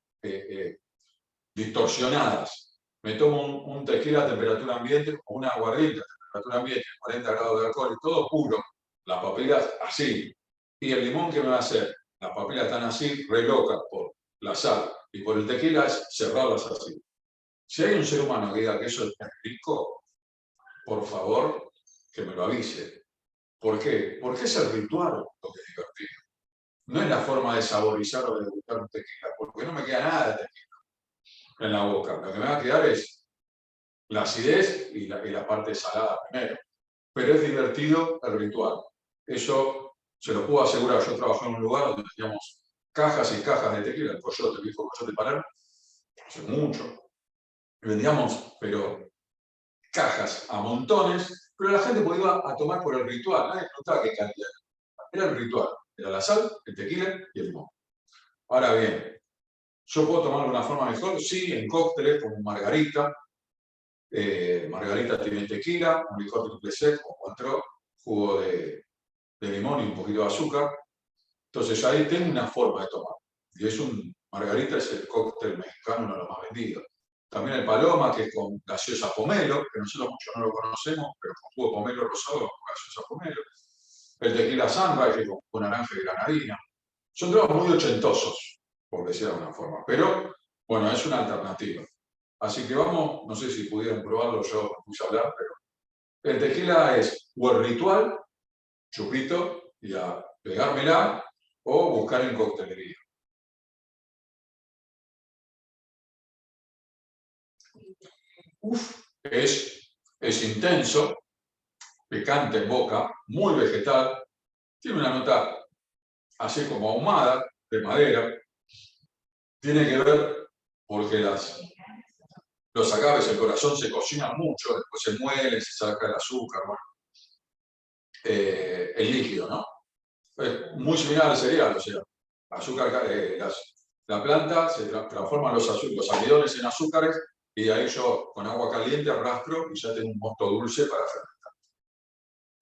distorsionadas. Me tomo un tequila a temperatura ambiente o una aguardiente a temperatura ambiente, 40 grados de alcohol, todo puro. Las papilas así. ¿Y el limón qué me va a hacer? Las papilas están así, re locas por la sal. Y por el tequila es cerrarlas así. Si hay un ser humano que diga que eso es rico, por favor, que me lo avise. ¿Por qué? Porque es el ritual lo que es divertido. No es la forma de saborizar o de degustar un tequila, porque no me queda nada de tequila en la boca. Lo que me va a quedar es la acidez y la parte salada primero. Pero es divertido el ritual. Eso se lo puedo asegurar. Yo trabajé en un lugar donde teníamos cajas y cajas de tequila, el Coyote, el viejo Coyote Palermo, hace mucho. Y vendíamos, pero cajas a montones, pero la gente podía ir a tomar por el ritual. Nadie preguntaba qué calidad. era el ritual. Era la sal, el tequila y el limón. Ahora bien, ¿yo puedo tomarlo de una forma mejor? Sí, en cócteles como margarita. Margarita tiene tequila, un licor triple sec o 4, jugo de limón y un poquito de azúcar. Entonces ahí tengo una forma de tomar. Y margarita es el cóctel mexicano, uno de los más vendidos. También el paloma, que es con gaseosa pomelo, que nosotros muchos no lo conocemos, pero con jugo pomelo rosado, con gaseosa pomelo. El tequila Sunrise, que es con naranja y granadina. Son todos muy ochentosos, por decirlo de alguna forma. Pero, bueno, es una alternativa. Así que vamos, no sé si pudieron probarlo, yo me puse a hablar, pero el tequila es o el ritual, chupito, y a pegármela, o buscar en coctelería. Es intenso, picante en boca, muy vegetal, tiene una nota así como ahumada, de madera. Tiene que ver porque los agaves, el corazón se cocina mucho, después se muele, se saca el azúcar, bueno, el líquido, ¿no? Es muy similar al cereal, o sea, azúcar, la planta se transforma los almidones en azúcares y de ahí yo con agua caliente arrastro y ya tengo un mosto dulce para fermentar.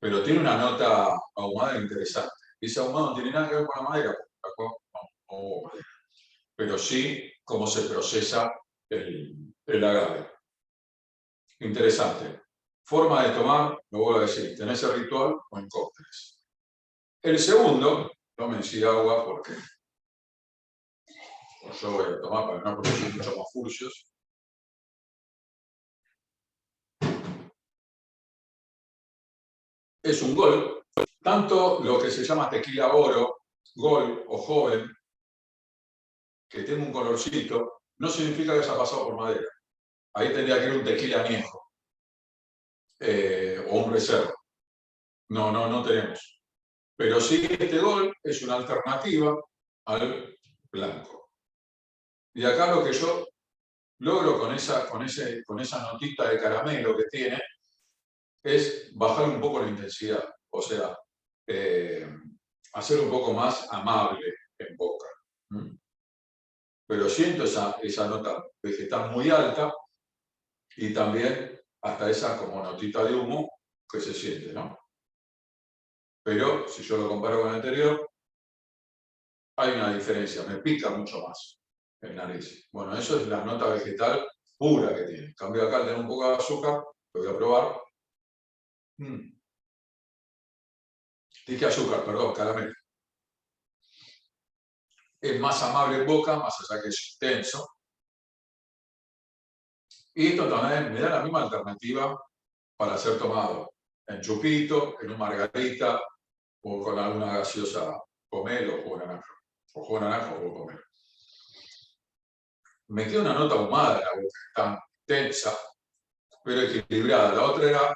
Pero tiene una nota ahumada interesante. Y ese ahumado no tiene nada que ver con la madera, no, madera. Pero sí cómo se procesa el agave. Interesante. Forma de tomar, lo vuelvo a decir, tenés el ritual o en cócteles. El segundo, tomen sí agua porque yo voy a tomar para no producir mucho más furcios. Es un gol, tanto lo que se llama tequila oro, gol o joven, que tiene un colorcito, no significa que haya pasado por madera. Ahí tendría que ir un tequila añejo o un reserva. No tenemos. Pero sí, este gol es una alternativa al blanco. Y acá lo que yo logro con esa notita de caramelo que tiene es bajar un poco la intensidad, o sea, hacer un poco más amable en boca. Pero siento esa nota vegetal muy alta y también hasta esa como notita de humo que se siente, ¿no? Pero si yo lo comparo con el anterior, hay una diferencia, me pica mucho más el nariz. Bueno, eso es la nota vegetal pura que tiene. En cambio acá tiene un poco de azúcar, lo voy a probar. Dije azúcar, perdón, caramelo. Es más amable en boca, más allá que es intenso. Y esto también me da la misma alternativa para ser tomado en chupito, en un margarita o con alguna gaseosa pomelo o jugo de naranja. O jugo de naranja o jugo de pomelo. Me queda una nota ahumada en la boca, tan tensa, pero equilibrada. La otra era,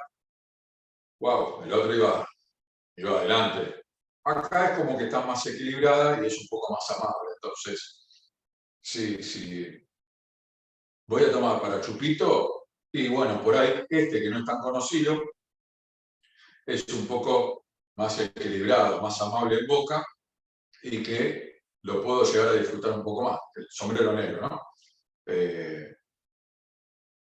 wow, el otro iba adelante. Acá es como que está más equilibrada y es un poco más amable. Entonces, sí. Voy a tomar para chupito y bueno, por ahí este que no es tan conocido es un poco más equilibrado, más amable en boca y que lo puedo llegar a disfrutar un poco más. El sombrero negro, ¿no? Que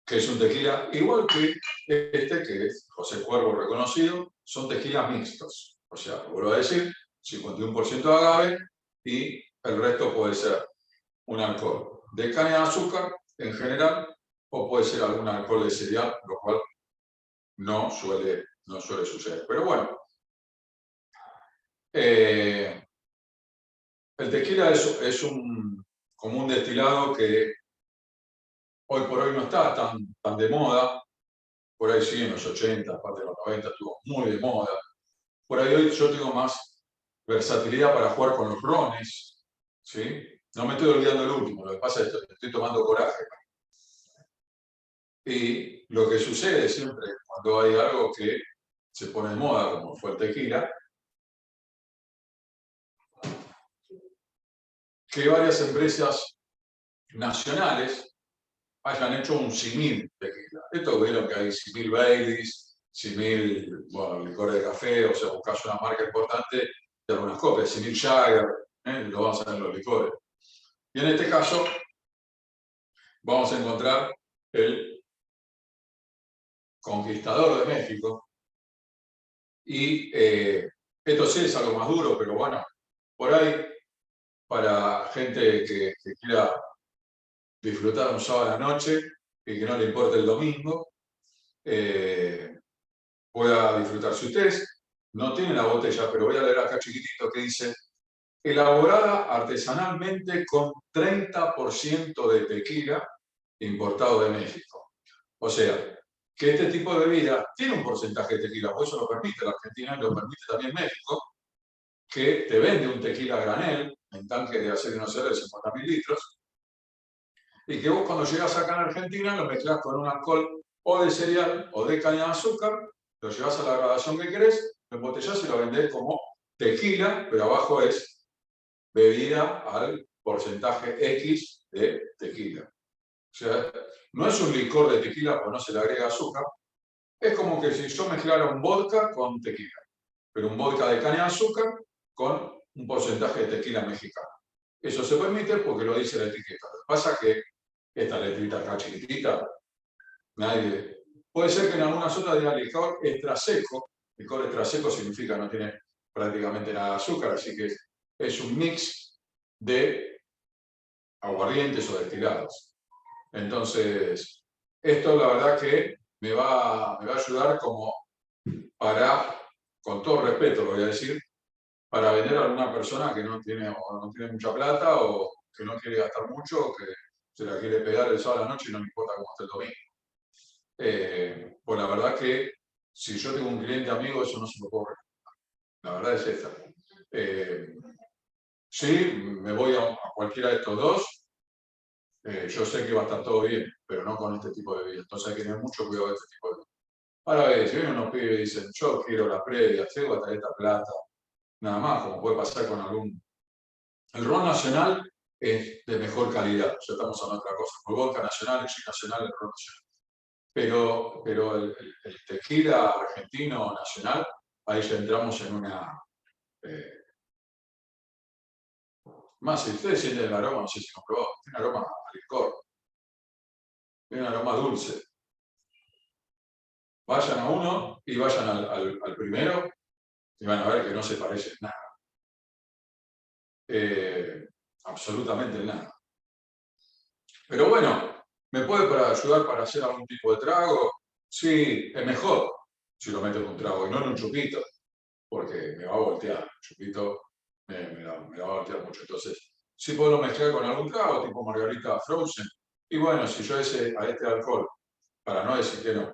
es un tequila igual que este, que es José Cuervo reconocido, son tequilas mixtos. O sea, vuelvo a decir, 51% de agave y el resto puede ser un alcohol de caña de azúcar en general o puede ser algún alcohol de cereal, lo cual no suele suceder. Pero bueno, el tequila es como un destilado que hoy por hoy no está tan de moda. Por ahí sí, en los 80, parte de los 90 estuvo muy de moda. Por ahí hoy yo tengo más versatilidad para jugar con los rones, ¿sí? No me estoy olvidando el último, lo que pasa es que estoy tomando coraje. Y lo que sucede siempre cuando hay algo que se pone de moda, como fue el tequila, que varias empresas nacionales hayan hecho un símil tequila. Esto vieron que hay símil Baileys, símil, bueno, licor de café, o sea, buscas una marca importante de algunas copias, Simil Jagger, lo vamos a ver en los licores. Y en este caso, vamos a encontrar el Conquistador de México. Y esto sí es algo más duro, pero bueno, por ahí, para gente que quiera disfrutar un sábado a la noche y que no le importe el domingo, pueda disfrutar. Si ustedes no tienen la botella, pero voy a leer acá chiquitito que dice: elaborada artesanalmente con 30% de tequila importado de México. O sea, que este tipo de bebida tiene un porcentaje de tequila, por eso lo permite la Argentina y lo permite también México, que te vende un tequila a granel en tanque de acero inoxidable de 50.000 litros, y que vos cuando llegás acá en Argentina lo mezclás con un alcohol o de cereal o de caña de azúcar, lo llevas a la gradación que querés, lo embotellás y lo vendés como tequila, pero abajo es bebida al porcentaje X de tequila. O sea, no es un licor de tequila porque no se le agrega azúcar, es como que si yo mezclara un vodka con tequila, pero un vodka de caña de azúcar con un porcentaje de tequila mexicano. Eso se permite porque lo dice la etiqueta. Lo que pasa es que esta letrita acá chiquitita, nadie... Puede ser que en algunas otras diga licor extra seco. Licor extra seco significa no tiene prácticamente nada de azúcar, así que es un mix de aguardientes o destilados. Entonces, esto la verdad que me va a ayudar como para, con todo respeto lo voy a decir, para vender a alguna persona que no tiene mucha plata o que no quiere gastar mucho o que se la quiere pegar el sábado a la noche y no me importa cómo esté el domingo. Pues la verdad que si yo tengo un cliente amigo, eso no se me ocurre. La verdad es esta. Sí, me voy a cualquiera de estos dos. Yo sé que va a estar todo bien, pero no con este tipo de vida. Entonces hay que tener mucho cuidado de este tipo de vida. Ahora, si vienen unos pibes y dicen, yo quiero la previa, llego a traer esta plata, nada más, como puede pasar con algún... El ron nacional es de mejor calidad, ya estamos en otra cosa. El vodka nacional, el gin nacional, el ron nacional. Pero el tequila argentino nacional, ahí ya entramos en una... más, si ustedes sienten el aroma, no sé si lo han probado, tiene un aroma a licor, tiene un aroma dulce. Vayan a uno y vayan al primero y van a ver que no se parece en nada. Absolutamente en nada. Pero bueno, ¿me puede ayudar para hacer algún tipo de trago? Sí, es mejor si lo meto en un trago y no en un chupito, porque me va a voltear. El chupito me va a voltear mucho. Entonces, sí puedo mezclar con algún trago, tipo margarita frozen. Y bueno, si yo a este alcohol, para no decir que no,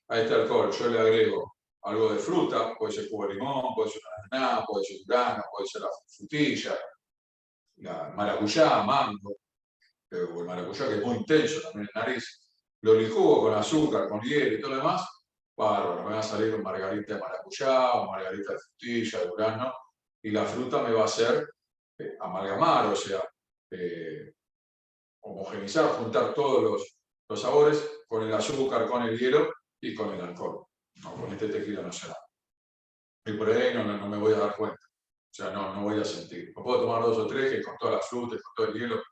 a este alcohol yo le agrego algo de fruta, puede ser jugo de limón, puede ser una ananá, puede ser durazno, puede ser la frutilla, la maracuyá, mango, o el maracuyá que es muy intenso también en nariz, lo licúo con azúcar, con hielo y todo lo demás, bárbaro, me va a salir un margarita de maracuyá, o margarita de frutilla, de durazno, y la fruta me va a hacer amalgamar, o sea, homogenizar, juntar todos los sabores con el azúcar, con el hielo y con el alcohol, ¿no? Con este tequila nacional. Y por ahí no me voy a dar cuenta, o sea, no voy a sentir. Me puedo tomar 2 o 3 que con todas las frutas, con todo el hielo,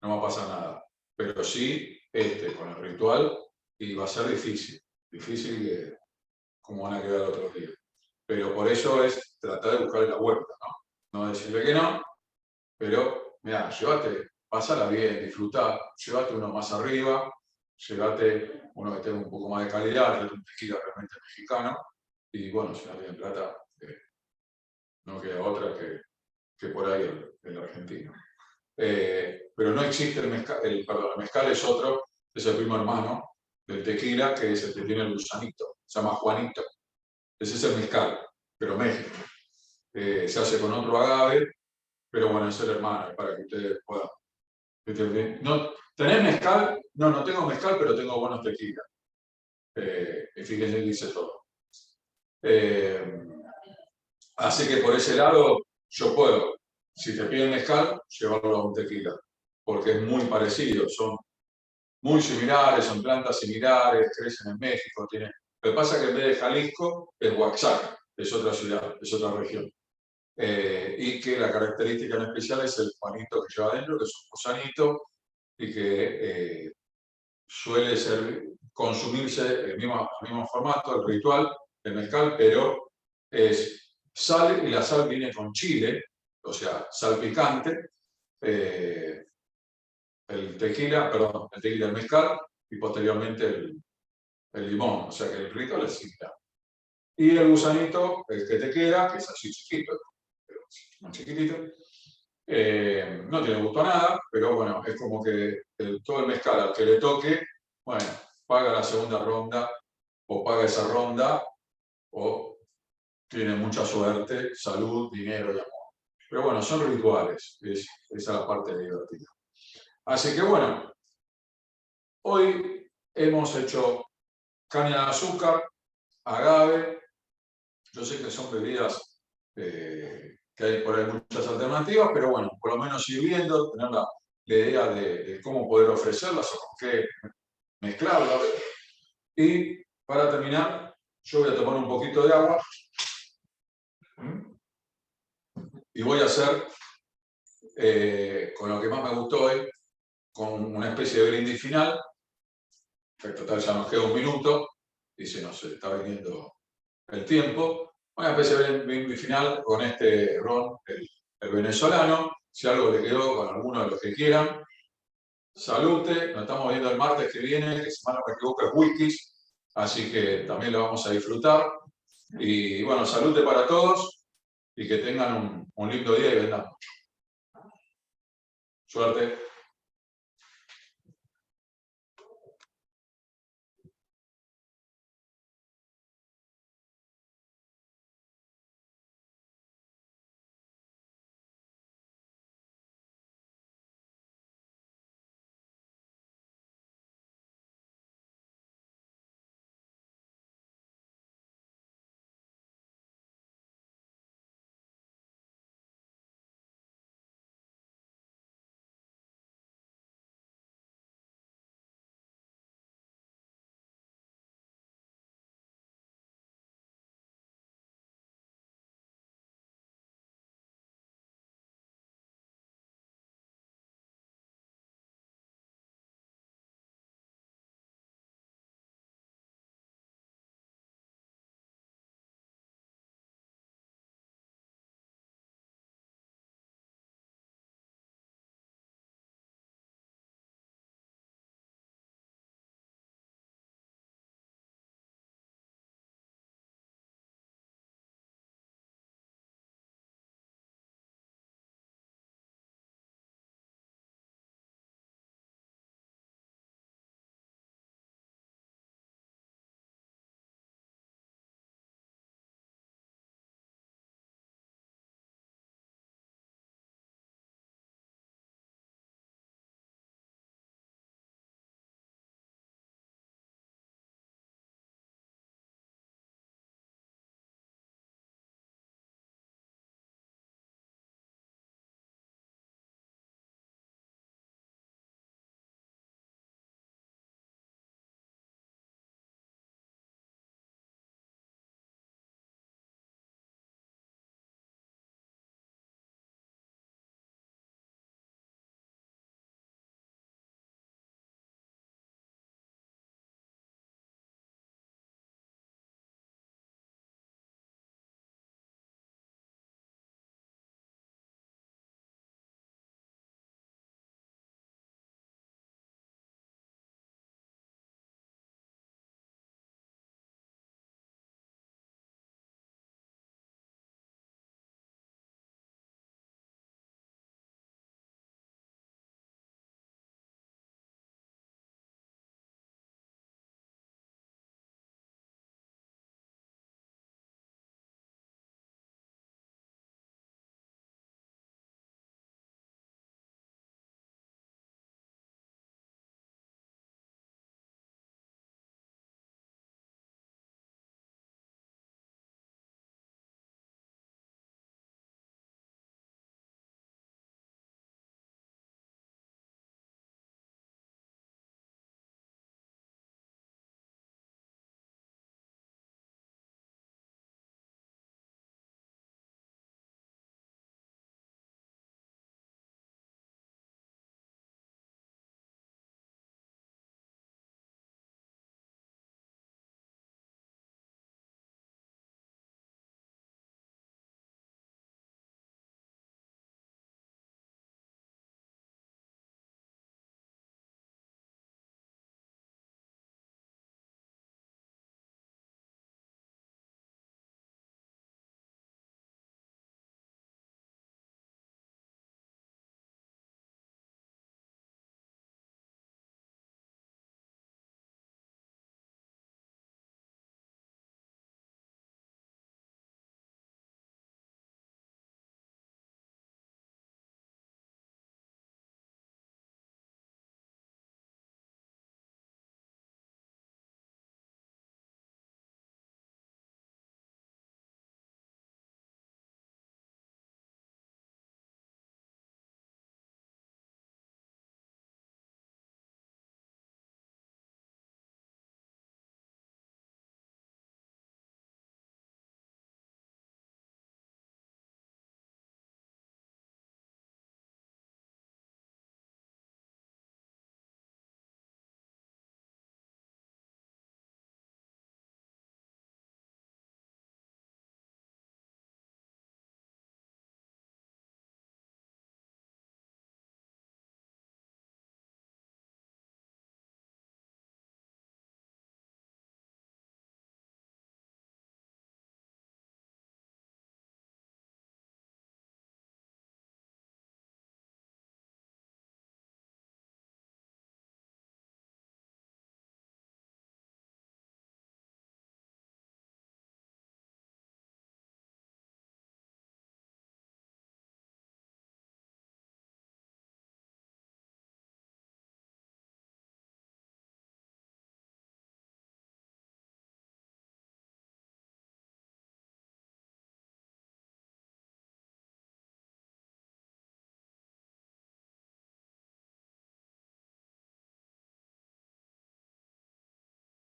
no va a pasar nada. Pero sí, con el ritual, y va a ser difícil como van a quedar otros días. Pero por eso es tratar de buscar la vuelta, ¿no? No decirle que no, pero, mira, llévate, pásala bien, disfrutá, llévate uno más arriba, llévate uno que tenga un poco más de calidad, llévate un tequila realmente mexicano, y bueno, si no tienen plata, no queda otra que por ahí el argentino. Pero no existe el mezcal, el mezcal es otro, es el primo hermano del tequila, que es el que tiene el gusanito, se llama Juanito. Ese es el mezcal, pero México. Se hace con otro agave, pero bueno, es el hermano, para que ustedes puedan. No, ¿tenés mezcal? No tengo mezcal, pero tengo buenos tequilas. Y fíjense, dice todo. Así que por ese lado, yo puedo, si te piden mezcal, llevarlo a un tequila, porque es muy parecido, son muy similares, son plantas similares, crecen en México. Lo que pasa es que en vez de Jalisco es Oaxaca, es otra ciudad, es otra región. y que la característica en especial es el panito que lleva adentro, que es un gusanito, y que suele consumirse el mismo formato, el ritual, el mezcal, pero es sal, y la sal viene con chile, o sea, sal picante, el tequila, el mezcal, y posteriormente el limón, o sea que el ritual es similar. Y el gusanito, el que te queda, que es así chiquito, pero más chiquitito, no tiene gusto a nada, pero bueno, es como que todo el mezcal al que le toque, bueno, paga la segunda ronda, o paga esa ronda, o tiene mucha suerte, salud, dinero y amor. Pero bueno, son rituales, esa es la parte divertida. Así que bueno, hoy hemos hecho caña de azúcar, agave. Yo sé que son bebidas que hay por ahí muchas alternativas, pero bueno, por lo menos ir viendo, tener la idea de cómo poder ofrecerlas o con qué mezclarlas. Y para terminar, yo voy a tomar un poquito de agua y voy a hacer, con lo que más me gustó hoy, con una especie de brindis final, que en total ya nos queda un minuto y se nos está viniendo el tiempo. Una especie de brindis final con este ron, el venezolano. Si algo le quedó con alguno de los que quieran, salute. Nos estamos viendo el martes que viene, que si mal no me equivoco es Wikis, así que también lo vamos a disfrutar. Y bueno, salute para todos y que tengan un lindo día y vendan mucho. Suerte.